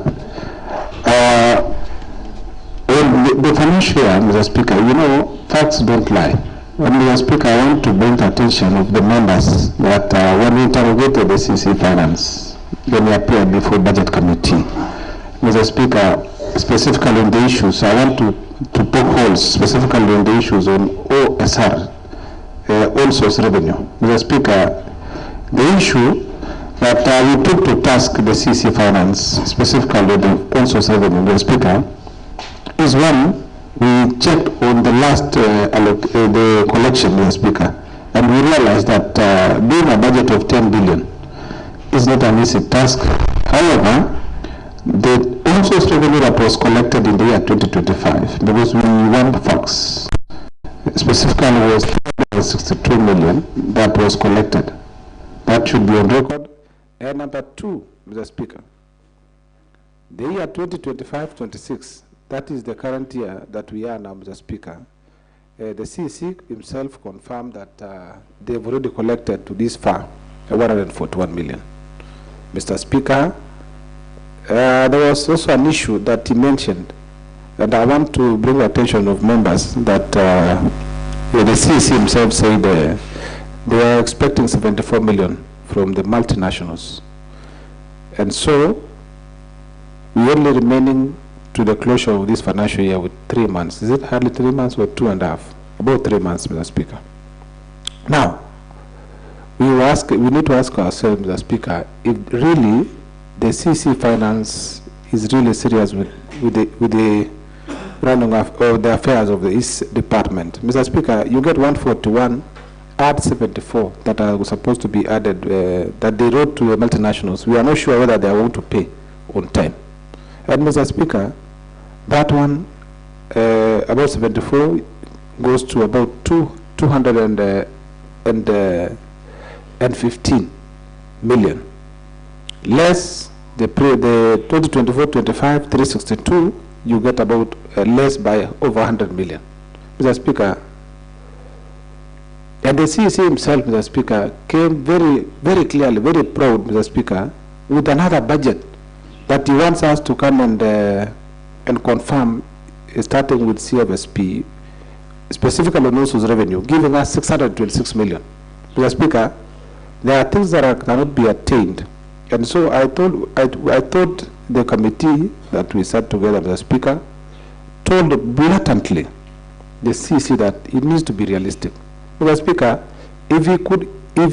E: the financial year, Mr. Speaker, you know, facts don't lie. And Mr. Speaker, I want to bring the attention of the members that when we interrogated the CC Finance, when we appeared before Budget Committee, Mr. Speaker, specifically on the issues, I want to poke holes specifically on the issues on OSR, all source revenue. Mr. Speaker, the issue that we took to task the CC Finance, specifically the all source revenue, Mr. Speaker, is one, we checked on the last the collection, Mr. Speaker, and we realized that doing a budget of 10 billion is not an easy task. However, the also revenue that was collected in the year 2025, because we want facts, specifically was 362 million that was collected. That should be on record. And number two, Mr. Speaker, the year 2025-26, that is the current year that we are now, Mr. Speaker. The CC himself confirmed that they've already collected to this far 141 million. Mr. Speaker, there was also an issue that he mentioned, and I want to bring the attention of members that the CC himself said they are expecting 74 million from the multinationals. And so, we only remaining to the closure of this financial year with 3 months. Is it hardly 3 months or 2.5? About 3 months, Mr. Speaker. Now, we need to ask ourselves, Mr. Speaker, if really the CC Finance is really serious with the
F: running of the affairs of the East Department. Mr. Speaker, you get 141, add 74 that are supposed to be added, that they wrote to the multinationals. We are not sure whether they are going to pay on time. And Mr. Speaker, that one, about 74, goes to about 215 million. Less the 2024-25, 362, you get about less by over 100 million. Mr. Speaker, and the CEC himself, Mr. Speaker, came very, very clearly, very proud, Mr. Speaker, with another budget that he wants us to come and confirm, starting with CFSP, specifically on NOSU's revenue, giving us 626 million. Mr. Speaker, there are things that cannot be attained. And so I thought the committee that we sat together, Mr. Speaker, told blatantly the CC that it needs to be realistic. Mr. Speaker, if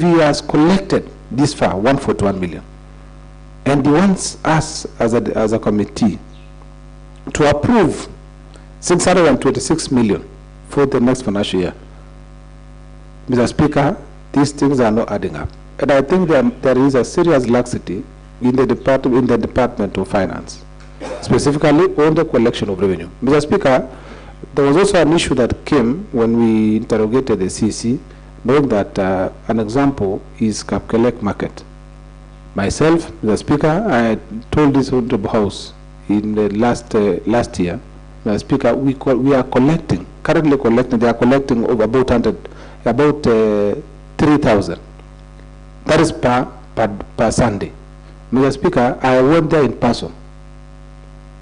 F: he has collected this far, 141 million, and he wants us as a committee to approve 626 million for the next financial year, Mr. Speaker, these things are not adding up. And I think there is a serious laxity in the Department of Finance, specifically on the collection of revenue. Mr. Speaker, there was also an issue that came when we interrogated the CC, knowing that an example is Kapkelek Market. Myself, Mr. Speaker, I told this Honorable House in the last year, Mr. Speaker, we are collecting, currently collecting, they are collecting over about 3,000. That is per Sunday. Mr. Speaker, I went there in person,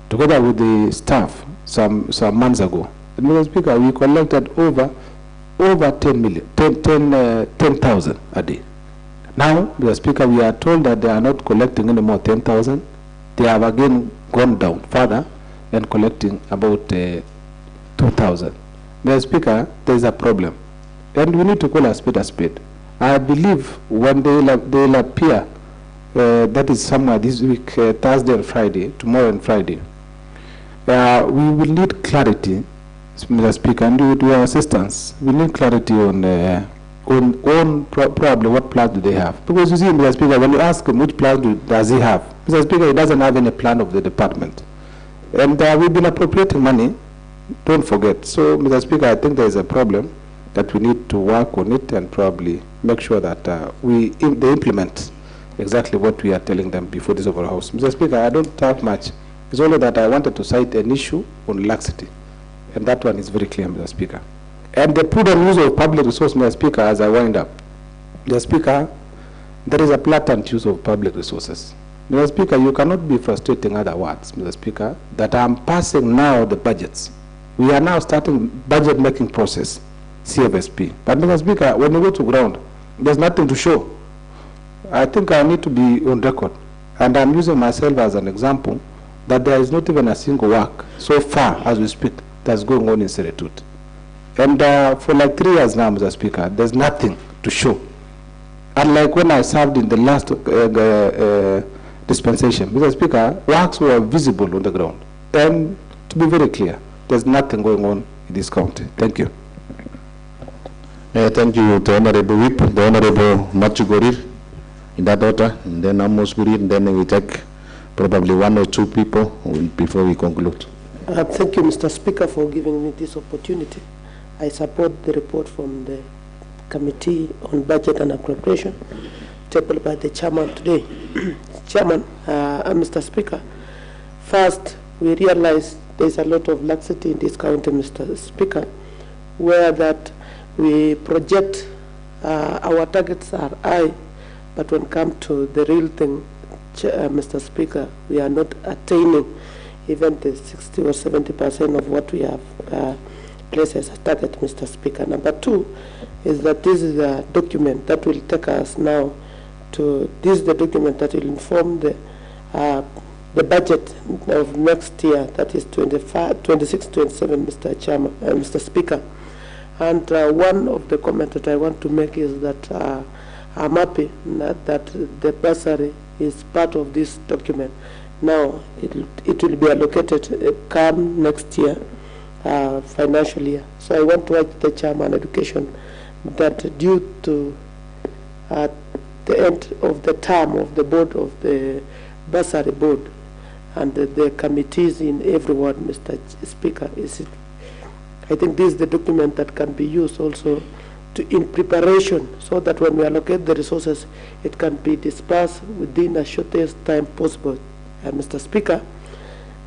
F: together with the staff, some months ago. And Mr. Speaker, we collected over 10,000 a day. Now, Mr. Speaker, we are told that they are not collecting anymore 10,000. They have again gone down further and collecting about 2,000. Mr. Speaker, there is a problem, and we need to call a spade a spade. I believe when they'll appear, that is somewhere this week, Thursday and Friday, tomorrow and Friday, we will need clarity, Mr. Speaker, and with your assistance, we need clarity on probably what plan do they have. Because you see, Mr. Speaker, when you ask him which plan does he have, Mr. Speaker, he doesn't have any plan of the department. And we've been appropriating money, don't forget. So, Mr. Speaker, I think there is a problem that we need to work on it and probably make sure that they implement exactly what we are telling them before this overall House. Mr. Speaker, I don't talk much. It's only that I wanted to cite an issue on laxity, and that one is very clear, Mr. Speaker. And the prudent use of public resource, Mr. Speaker, as I wind up. Mr. Speaker, there is a blatant use of public resources. Mr. Speaker, you cannot be frustrating other words, Mr. Speaker, that I'm passing now the budgets. We are now starting budget making process, CFSP. But Mr. Speaker, when you go to ground, there's nothing to show. I think I need to be on record. And I'm using myself as an example that there is not even a single work so far as we speak that's going on in Seretut. And for like 3 years now, Mr. Speaker, there's nothing to show. Unlike when I served in the last dispensation, Mr. Speaker, works were visible on the ground. And to be very clear, there's nothing going on in this county. Thank you.
A: Thank you, the Honorable Whip, the Honorable Machugorir, in that order, and then Amos Gurir, and then we take probably 1 or 2 people before we conclude.
G: Thank you, Mr. Speaker, for giving me this opportunity. I support the report from the Committee on Budget and Appropriation, tabled by the Chairman today. Chairman, Mr. Speaker, first, we realize there's a lot of laxity in this county, Mr. Speaker, where that we project our targets are high, but when it comes to the real thing, Mr. Speaker, we are not attaining even the 60 or 70% of what we have placed as a target, Mr. Speaker. Number 2 is that this is a document that will take us now to, this is the document that will inform the budget of next year, that is 26-27, Mr. Chairman, Mr. Speaker. And one of the comments that I want to make is that I'm happy that the bursary is part of this document. Now, it will be allocated come next year financial year. So I want to urge the Chairman Education that due to the end of the term of the board of the bursary board and the committees in every ward, Mr. Speaker, I think this is the document that can be used also in preparation so that when we allocate the resources, it can be dispersed within the shortest time possible. Mr. Speaker,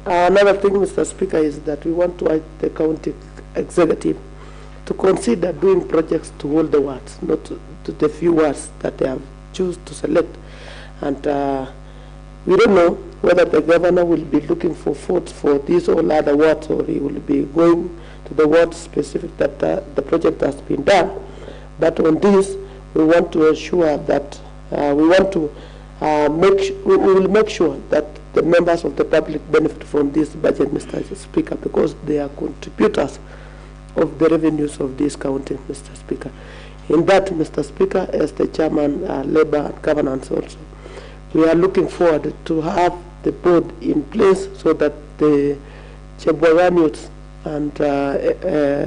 G: another thing, Mr. Speaker, is that we want to urge the county executive to consider doing projects to all the wards, not to the few wards that they have chosen to select. And we don't know whether the governor will be looking for votes for these or other wards, or he will be going to the ward specific that the project has been done. But on this, we want to ensure that we will make sure that the members of the public benefit from this budget, Mr. Speaker, because they are contributors of the revenues of this county, Mr. Speaker. In that, Mr. Speaker, as the Chairman, Labour and Governance also, we are looking forward to have the board in place so that the Chebwaganyuts and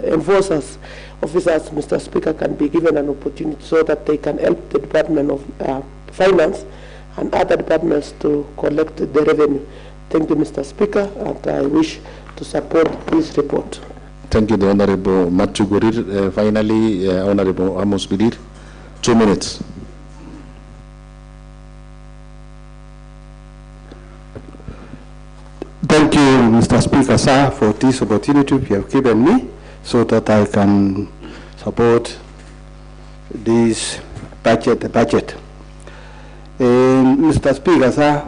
G: enforcers, officers, Mr. Speaker, can be given an opportunity so that they can help the Department of Finance and other departments to collect the revenue. Thank you, Mr. Speaker, and I wish to support this report.
A: Thank you, the Honorable Matthew Gorir. Finally, Honorable Amos Bidir, 2 minutes.
F: Thank you, Mr. Speaker, sir, for this opportunity you have given me so that I can support this budget. Mr. Speaker, sir,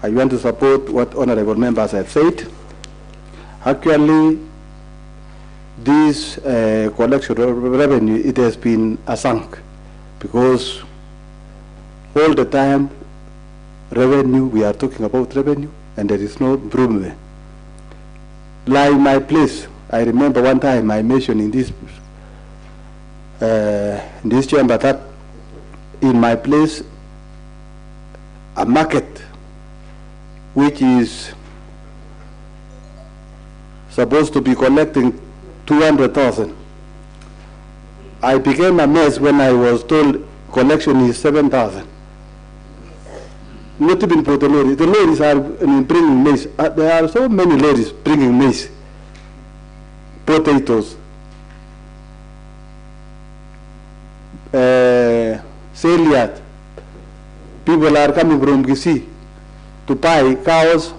F: I want to support what honorable members have said. Actually, this collection of revenue, it has been sunk because all the time revenue, we are talking about revenue, and there is no improvement. Like my place, I remember one time I mentioned in this chamber that in my place, a market which is supposed to be collecting 200,000. I became amazed when I was told collection is 7,000. Not even for the lorries. The lorries are bringing maize. There are so many lorries bringing maize, potatoes, celiac. People are coming from Gisi to buy cows,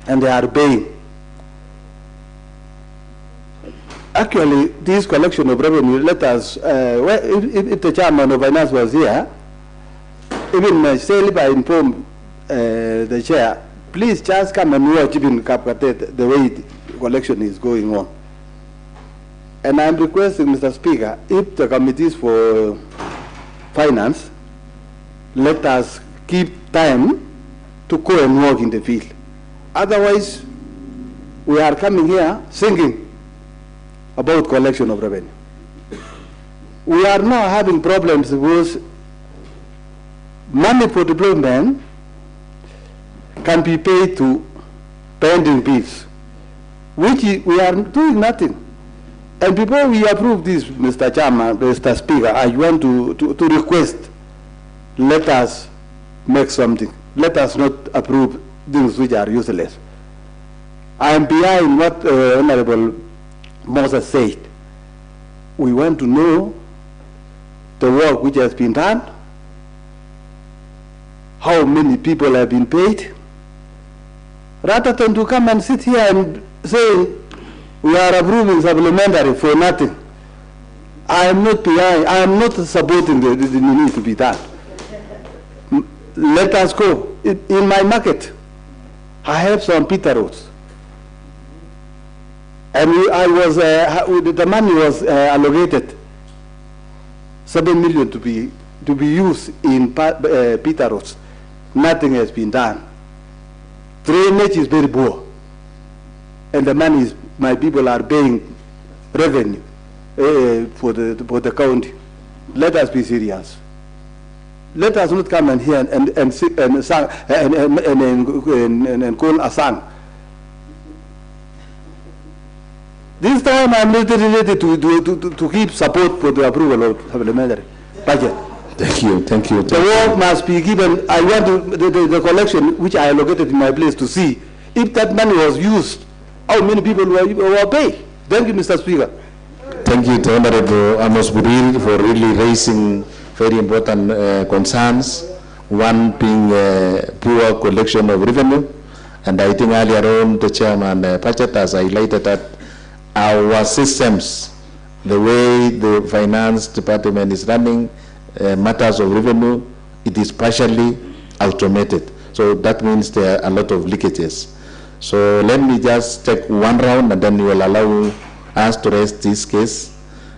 F: and they are paying. Actually, this collection of revenue, let us, if the chairman of finance was here, even myself, I informed the chair, please just come and watch even Kapkate, the way the collection is going on. And I'm requesting, Mr. Speaker, if the committees for finance, let us keep time to go and work in the field. Otherwise, we are coming here singing about collection of revenue. We are now having problems with money for development can be paid to pending bills, which we are doing nothing. And before we approve this, Mr. Chairman, Mr. Speaker, I want to request, let us make something. Let us not approve things which are useless. I am behind what Honorable Moses said. We want to know the work which has been done, how many people have been paid, rather than to come and sit here and say we are approving supplementary for nothing. I am not behind, I am not supporting the need to be done. Let us go. In my market, I have some pita roads. And the money was allocated 7 million to be used in pita roads. Nothing has been done. Drainage is very poor, and the money is, my people are paying revenue for the county. Let us be serious. Let us not come in here and call a song. This time I'm ready to keep support for the approval of supplementary budget.
A: Thank you, thank you.
F: The work must be given. I want to, the collection which I allocated in my place to see if that money was used, how many people were paid. Thank you, Mr. Speaker.
A: Thank you to Honorable Amos Buril for really raising very important concerns, one being poor collection of revenue. And I think earlier on the Chairman Pachet has highlighted that our systems, the way the finance department is running matters of revenue, it is partially automated. So that means there are a lot of leakages. So let me just take one round and then you will allow us to raise this case.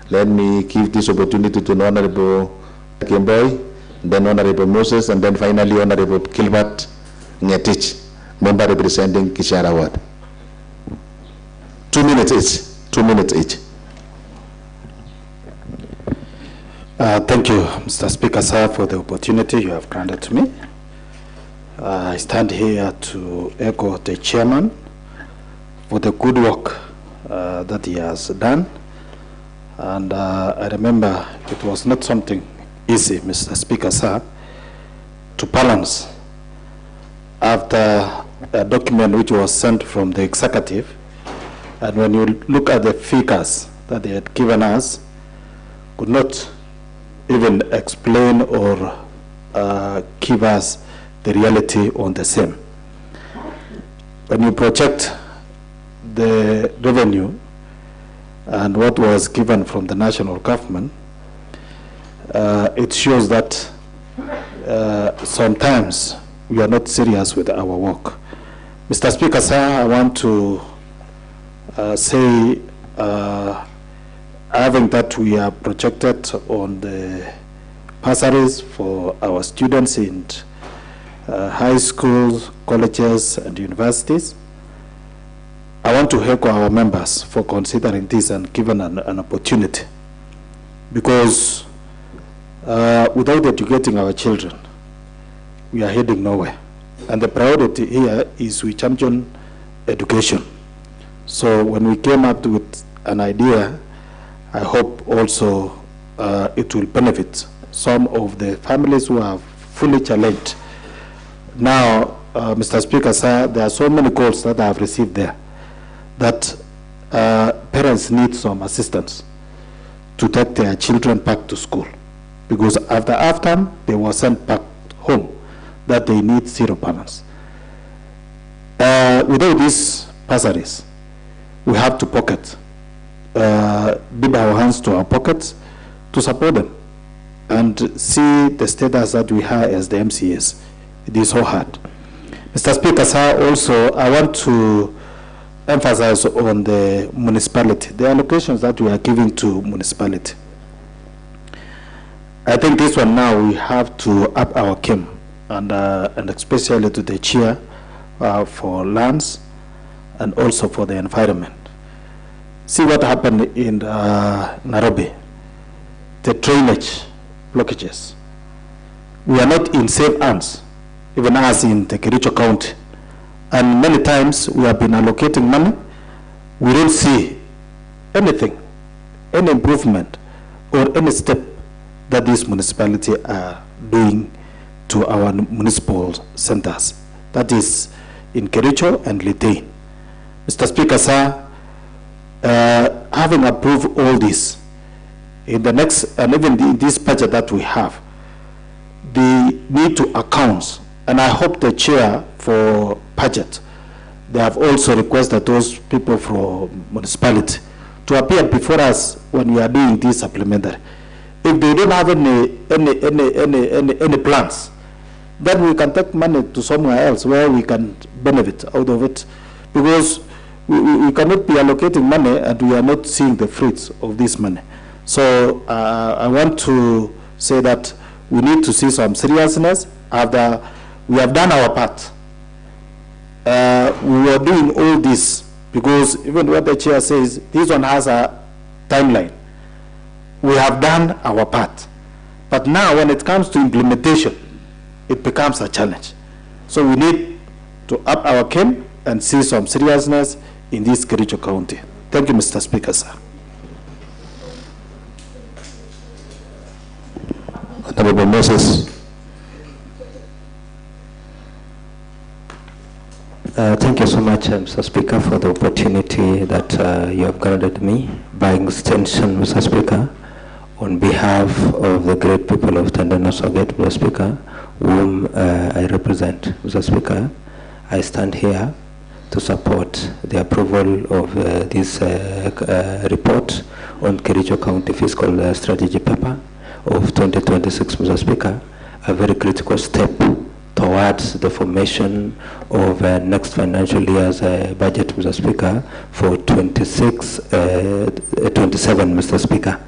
A: Let me give this opportunity to Honorable Kimboy, then Honorable Moses, and then finally Honorable Gilbert Ngetich, member representing Kishara Ward. 2 minutes each. 2 minutes each.
H: Thank you, Mr. Speaker, sir, for the opportunity you have granted to me. I stand here to echo the chairman for the good work that he has done. And I remember it was not something easy, Mr. Speaker, sir, to balance after a document which was sent from the executive. And when you look at the figures that they had given us, could not even explain or give us the reality on the same. When you project the revenue and what was given from the national government, it shows that sometimes we are not serious with our work. Mr. Speaker, sir, I want to say having that we are projected on the bursaries for our students in high schools, colleges, and universities. I want to echo our members for considering this and giving an opportunity, because without educating our children, we are heading nowhere. And the priority here is we champion education. So when we came up with an idea, I hope also it will benefit some of the families who are fully challenged. Now, Mr. Speaker, sir, there are so many calls that I have received there that parents need some assistance to take their children back to school, because after half-term, they were sent back home, that they need zero balance. Without these bursaries, we have to pocket, dip our hands to our pockets to support them and see the status that we have as the MCAs. It is so hard. Mr. Speaker, sir, also I want to emphasize on the municipality, the allocations that we are giving to municipality. I think this one now we have to up our game, and especially to the chair for lands and also for the environment. See what happened in Nairobi, the drainage blockages. We are not in safe hands, even as in the Kericho County. And many times we have been allocating money, we don't see anything, any improvement or any step that these municipalities are doing to our municipal centers. That is in Kericho and Litein. Mr. Speaker, sir, having approved all this, in the next, and even in this budget that we have, the need to accounts, and I hope the chair for budget, they have also requested those people from municipality to appear before us when we are doing this supplementary. If they don't have any plans, then we can take money to somewhere else where we can benefit out of it, because we cannot be allocating money and we are not seeing the fruits of this money. So I want to say that we need to see some seriousness after we have done our part. We were doing all this because even what the chair says, this one has a timeline. We have done our part. But now when it comes to implementation, it becomes a challenge. So we need to up our game and see some seriousness in this Kericho County. Thank you, Mr. Speaker, sir.
A: Honorable Moses.
B: Thank you so much, Mr. Speaker, for the opportunity that you have granted me. By extension, Mr. Speaker, on behalf of the great people of Tandana Soviet, Mr. Speaker, whom I represent, Mr. Speaker, I stand here to support the approval of this report on Kericho County Fiscal Strategy Paper of 2026, Mr. Speaker, a very critical step towards the formation of next financial year's budget, Mr. Speaker, for 26-27, Mr. Speaker.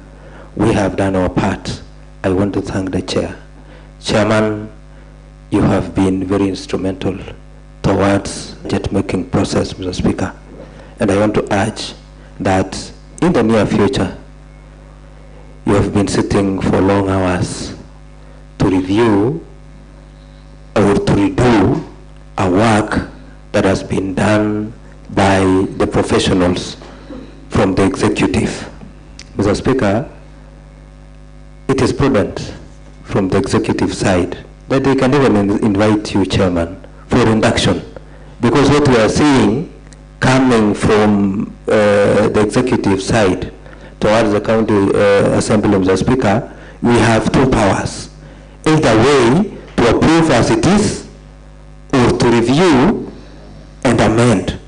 B: We have done our part. I want to thank the chair. Chairman, you have been very instrumental towards budget-making process, Mr. Speaker. And I want to urge that in the near future, you have been sitting for long hours to review or to redo a work that has been done by the professionals from the executive. Mr. Speaker, it is prudent from the executive side that they can even invite you, Chairman, for induction, because what we are seeing coming from the executive side towards the county assembly, Mr. Speaker, we have two powers. Either way, to approve as it is, or to review and amend.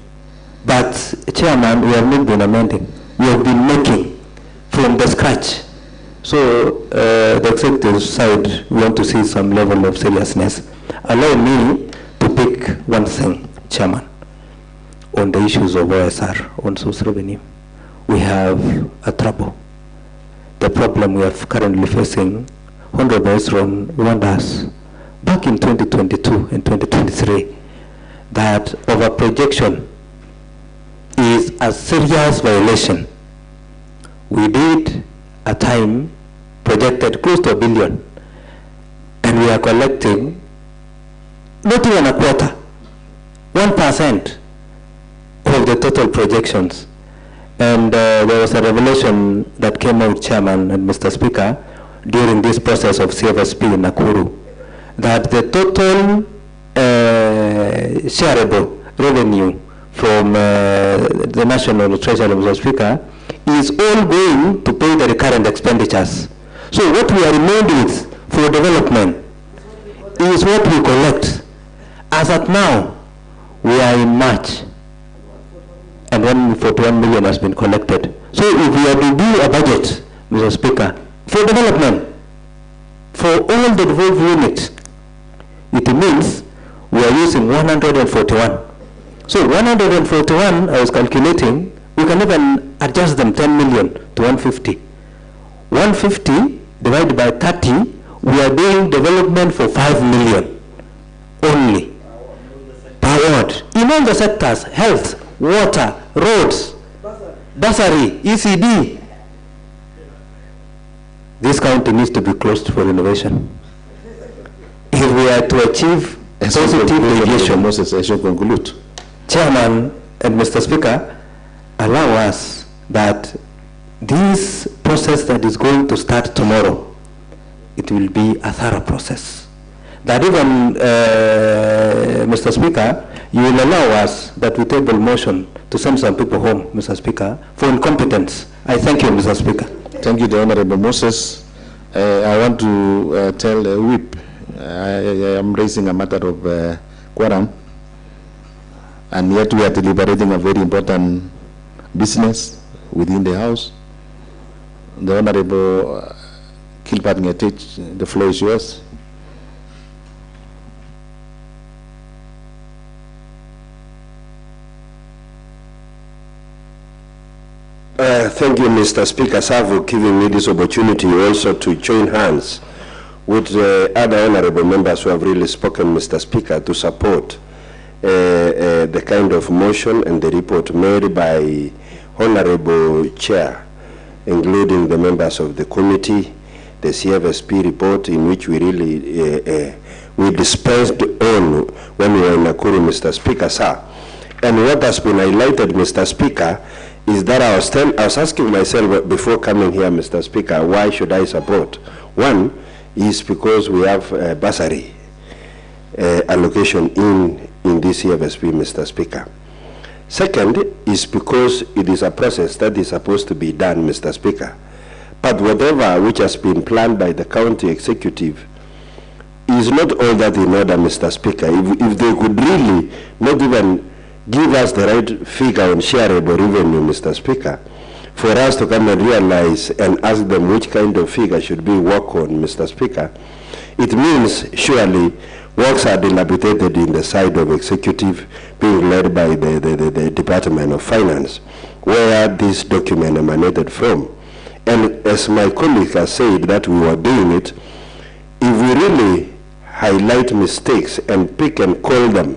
B: But, Chairman, we have not been amending. We have been making from the scratch. So, the executive side, we want to see some level of seriousness. Allow me to pick one thing, Chairman, on the issues of OSR, on source revenue. We have a trouble. The problem we are currently facing, Honorable Esron warned us back in 2022 and 2023 that over-projection is a serious violation. We did a time projected close to $1 billion, and we are collecting not even a quarter, 1% of the total projections. And there was a revelation that came out, Chairman and Mr. Speaker, during this process of CFSP in Nakuru, that the total shareable revenue from the National Treasury, Mr. Speaker, is all going to pay the recurrent expenditures. So what we are remained with for development is what we collect. As at now, we are in March, and 141 million has been collected. So if we are to do a budget, Mr. Speaker, for development, for all the devolved units, it means we are using 141. So 141, I was calculating, we can even adjust them 10 million to 150. 150 divided by 30, we are doing development for 5 million only per ward. In all the sectors, health, water, roads, bursary, ECD. This county needs to be closed for renovation. If we are to achieve positive deviation,
A: Moses, I shall conclude.
B: Chairman and Mr. Speaker, allow us that this process that is going to start tomorrow, it will be a thorough process. That even, Mr. Speaker, you will allow us that we table motion to send some people home, Mr. Speaker, for incompetence. I thank you, Mr. Speaker.
A: Thank you, the Honorable Moses. I want to tell Whip, I am raising a matter of quorum, and yet we are deliberating a very important business within the House. The Honorable Kilpat Ngetich, the floor is yours.
I: Thank you, Mr. Speaker, sir, for giving me this opportunity also to join hands with other honorable members who have really spoken, Mr. Speaker, to support the kind of motion and the report made by Honorable Chair, including the members of the committee, the CFSP report, in which we really we dispensed on when we were in Nakuru, Mr. Speaker, sir. And what has been highlighted, Mr. Speaker, is that I was asking myself before coming here, Mr. Speaker, why should I support? One is because we have bursary allocation in this CFSP, Mr. Speaker. Second is because it is a process that is supposed to be done, Mr. Speaker. But whatever which has been planned by the county executive is not all that in order, Mr. Speaker. If they could really not even give us the right figure on shareable revenue, Mr. Speaker, for us to come and realize and ask them which kind of figure should be worked on, Mr. Speaker, it means surely works are dilapidated in the side of executive being led by the Department of Finance, where this document emanated from. And as my colleague has said that we were doing it, if we really highlight mistakes and pick and call them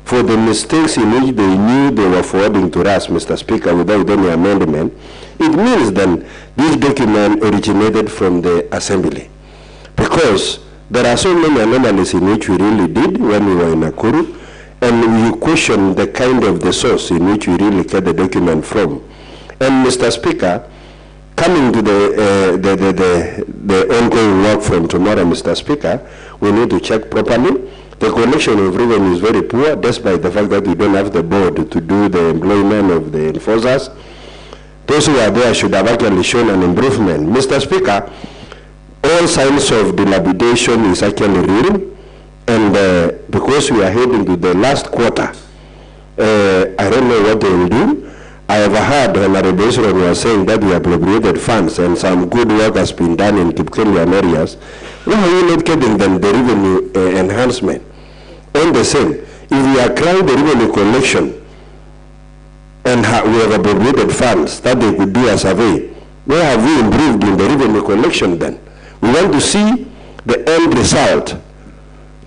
I: for the mistakes in which they knew they were forwarding to us, Mr. Speaker, without any amendment, it means then this document originated from the Assembly. Because there are so many anomalies in which we really did when we were in Nakuru, and we question the kind of the source in which we really get the document from. And Mr. Speaker, coming to the ongoing work from tomorrow, Mr. Speaker, we need to check properly. The collection of revenue is very poor, despite the fact that we don't have the board to do the employment of the enforcers. Those who are there should have actually shown an improvement. Mr. Speaker, all signs of dilapidation is actually real, and because we are heading to the last quarter, I don't know what they will do. I have heard Honorable Israel was saying that we appropriated funds and some good work has been done in Kipkelian areas. Why are you not getting them the revenue enhancement? On the same, if we are crying the revenue collection and we have appropriated funds that they could do a survey, where have we improved in the revenue collection then? We want to see the end result,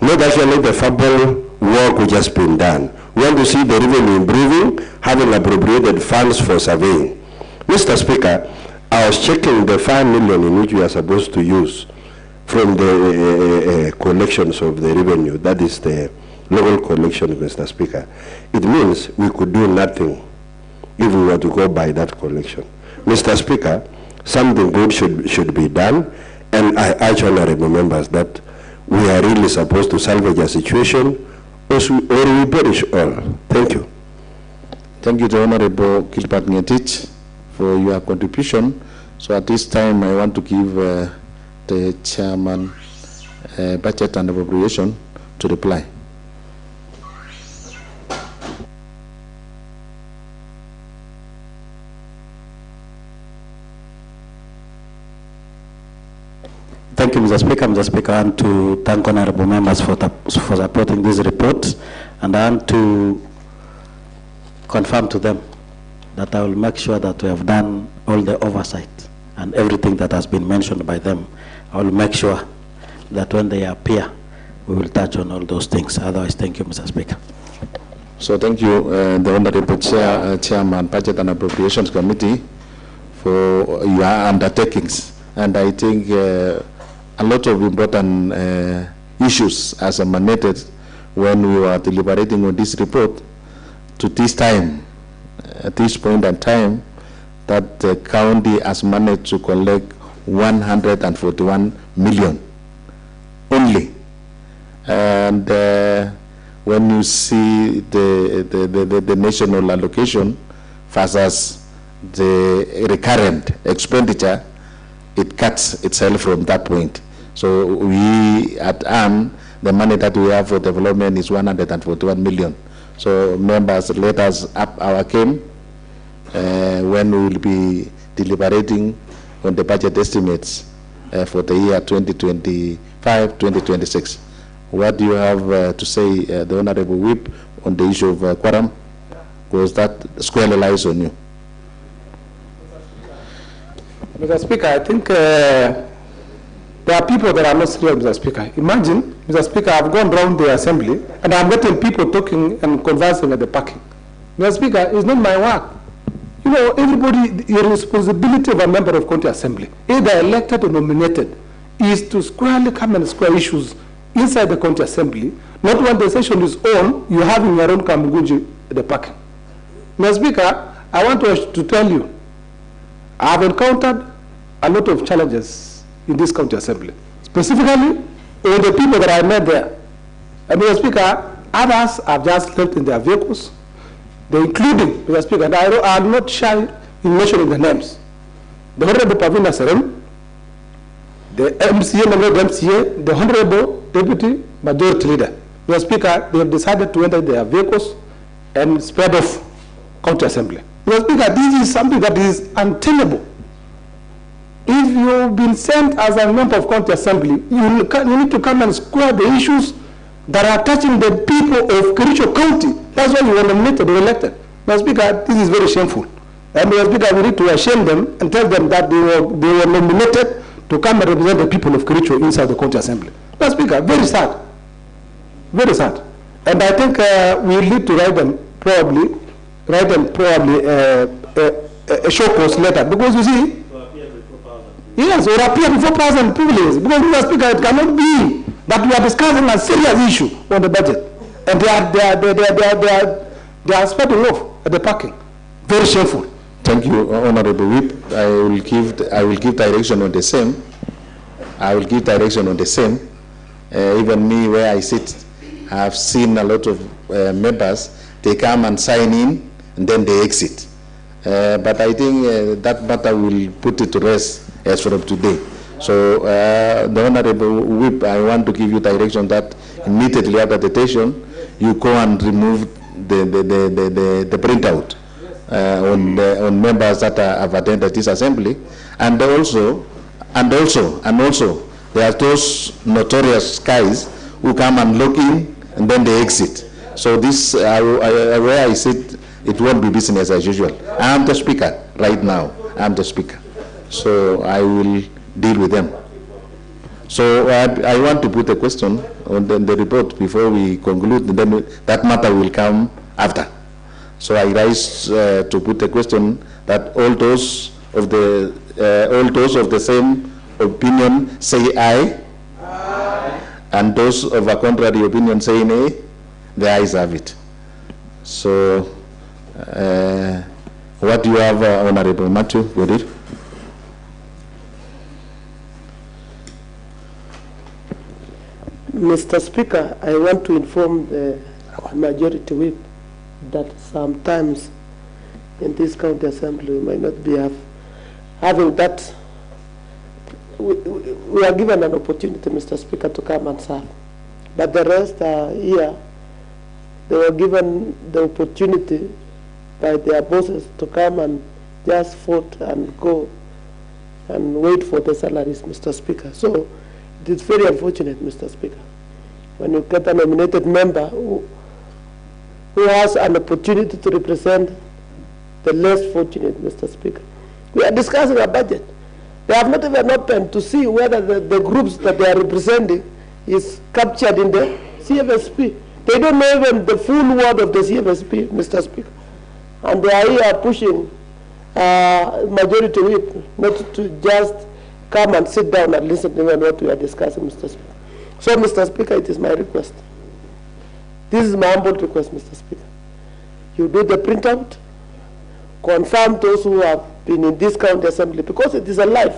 I: not actually the fable work which has been done. We want to see the revenue improving, having appropriated funds for surveying. Mr. Speaker, I was checking the 5 million in which we are supposed to use from the collections of the revenue, that is the local collection, Mr. Speaker. It means we could do nothing if we were to go by that collection. Mr. Speaker, something good should be done, and I urge honorable members that we are really supposed to salvage a situation, or we perish all. Thank you.
F: Thank you to Honorable Gilbert Ngetich for your contribution. So at this time, I want to give the Chairman Budget and Appropriation to reply.
D: Thank you, Mr. Speaker. Mr. Speaker, I want to thank honorable members for supporting this report, and I want to confirm to them that I will make sure that we have done all the oversight and everything that has been mentioned by them. I will make sure that when they appear, we will touch on all those things. Otherwise, thank you, Mr. Speaker.
F: So thank you, the Honorable Chairman, Budget and Appropriations Committee, for your undertakings. And I think a lot of important issues as emanated when we were deliberating on this report to this time, at this point in time, that the county has managed to collect 141 million only. And when you see the national allocation versus the recurrent expenditure, it cuts itself from that point. So we at the money that we have for development is 141 million. So members, let us up our game when we will be deliberating on the budget estimates for the year 2025-2026. What do you have to say, the Honorable Whip, on the issue of quorum? Because that squarely lies on you. Mr. Speaker, I think there are people that are not serious, Mr. Speaker. Imagine, Mr. Speaker, I've gone around the assembly and I'm getting people talking and conversing at the parking. Mr. Speaker, it's not my work. You know, everybody, the responsibility of a member of county assembly, either elected or nominated, is to squarely come and square issues inside the county assembly. Not when the session is on, you're having your own kamugunji at the parking. Mr. Speaker, I want to tell you, I have encountered a lot of challenges in this county assembly, specifically with the people that I met there. And Mr. Speaker, others have just left in their vehicles, including, Mr. Speaker, and I am not shy in mentioning the names. The Honorable Pavina Serem, the MCA, the Honorable Deputy Majority Leader. Mr. Speaker, they have decided to enter their vehicles and spread off county assembly. Mr. Speaker, this is something that is untenable. If you've been sent as a member of county assembly, you need to come and square the issues that are touching the people of Kericho County. That's why you were nominated or elected. Mr. Speaker, this is very shameful. And Mr. Speaker, we need to ashame them and tell them that they were nominated to come and represent the people of Kericho inside the county assembly. Mr. Speaker, very sad. Very sad. And I think we need to write them probably a show cause letter, because you see, yes, or appear before President privileges, because Mr. Speaker, it cannot be that we are discussing a serious issue on the budget, and they are spreading off at the parking. Very shameful.
A: Thank you, Honorable Whip. I will give direction on the same. I will give direction on the same. Even me, where I sit, I have seen a lot of members. They come and sign in, and then they exit. But I think that matter will put it to rest as from today. So the Honorable Whip, I want to give you direction that immediately after the session, you go and remove the printout on members that have attended this assembly, and also there are those notorious guys who come and log in and then they exit. So this where I sit, it won't be business as usual. I am the speaker right now. I am the speaker, so I will deal with them. So I want to put a question on the report before we conclude, and then that matter will come after. So I rise to put a question that all those of the same opinion say aye. Aye. And those of a contrary opinion say nay. The ayes have it. So what do you have, Honorable Matthew? With it?
G: Mr. Speaker, I want to inform the Majority Whip that sometimes in this county assembly we might not be having that. We are given an opportunity, Mr. Speaker, to come and serve. But the rest are here. They were given the opportunity by their bosses to come and just vote and go and wait for the salaries, Mr. Speaker. So it is very unfortunate, Mr. Speaker, when you get a nominated member who has an opportunity to represent the less fortunate, Mr. Speaker. We are discussing a budget. They have not even opened to see whether the groups that they are representing is captured in the CFSP. They don't know even the full word of the CFSP, Mr. Speaker. And they are here pushing Majority Whip not to just come and sit down and listen to what we are discussing, Mr. Speaker. So, Mr. Speaker, it is my request. This is my humble request, Mr. Speaker. You do the printout, confirm those who have been in this county assembly, because it is a live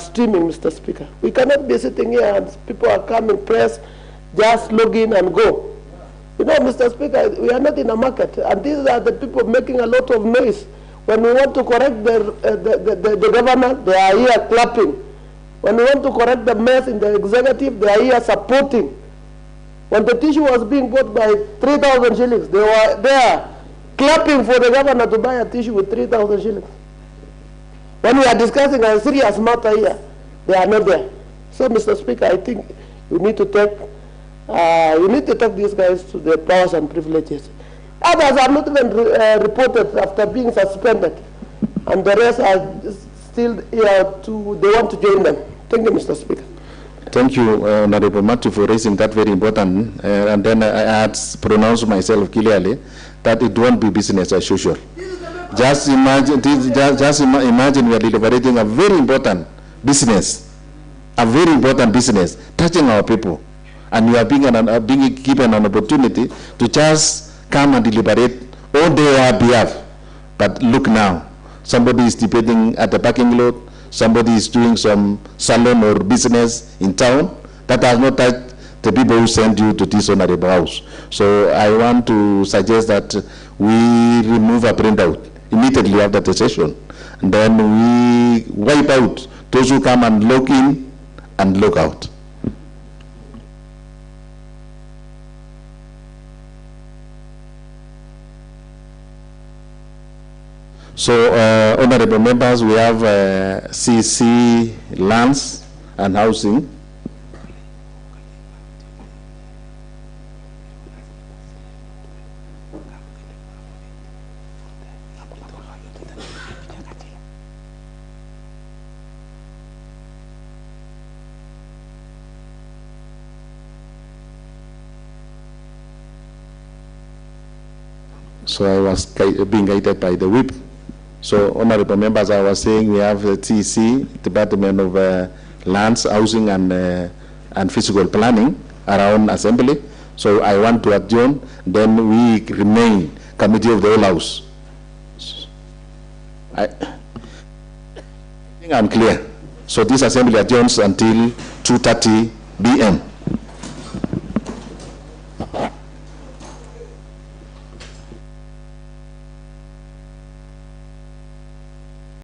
G: streaming, Mr. Speaker. We cannot be sitting here and people are coming, press, just log in and go. You know, Mr. Speaker, we are not in a market, and these are the people making a lot of noise. When we want to correct the governor, they are here clapping. When we want to correct the mess in the executive, they are here supporting. When the tissue was being bought by 3,000 shillings, they were there clapping for the governor to buy a tissue with 3,000 shillings. When we are discussing a serious matter here, they are not there. So, Mr. Speaker, I think you need to take these guys to their powers and privileges. Others are not even reported after being suspended, and the rest are still here they want to join them. Thank you, Mr. Speaker.
A: Thank you, Honorable Matthew, for raising that very important. And then I had pronounced myself clearly that it won't be business as usual. Just imagine we are deliberating a very important business, touching our people, and you are being given an opportunity to just come and deliberate on their behalf. But look now, somebody is debating at the parking lot, somebody is doing some salon or business in town, that has not touched the people who sent you to this honorable house. So I want to suggest that we remove a printout immediately after the session, and then we wipe out those who come and log in and log out. So, honorable members, we have CC lands and housing. So I was being guided by the whip. So, honorable members, I was saying we have the TC, Department of Lands, Housing and Fiscal Planning around Assembly. So I want to adjourn, then we remain Committee of the Whole House. I think I'm clear. So this Assembly adjourns until 2:30 p.m.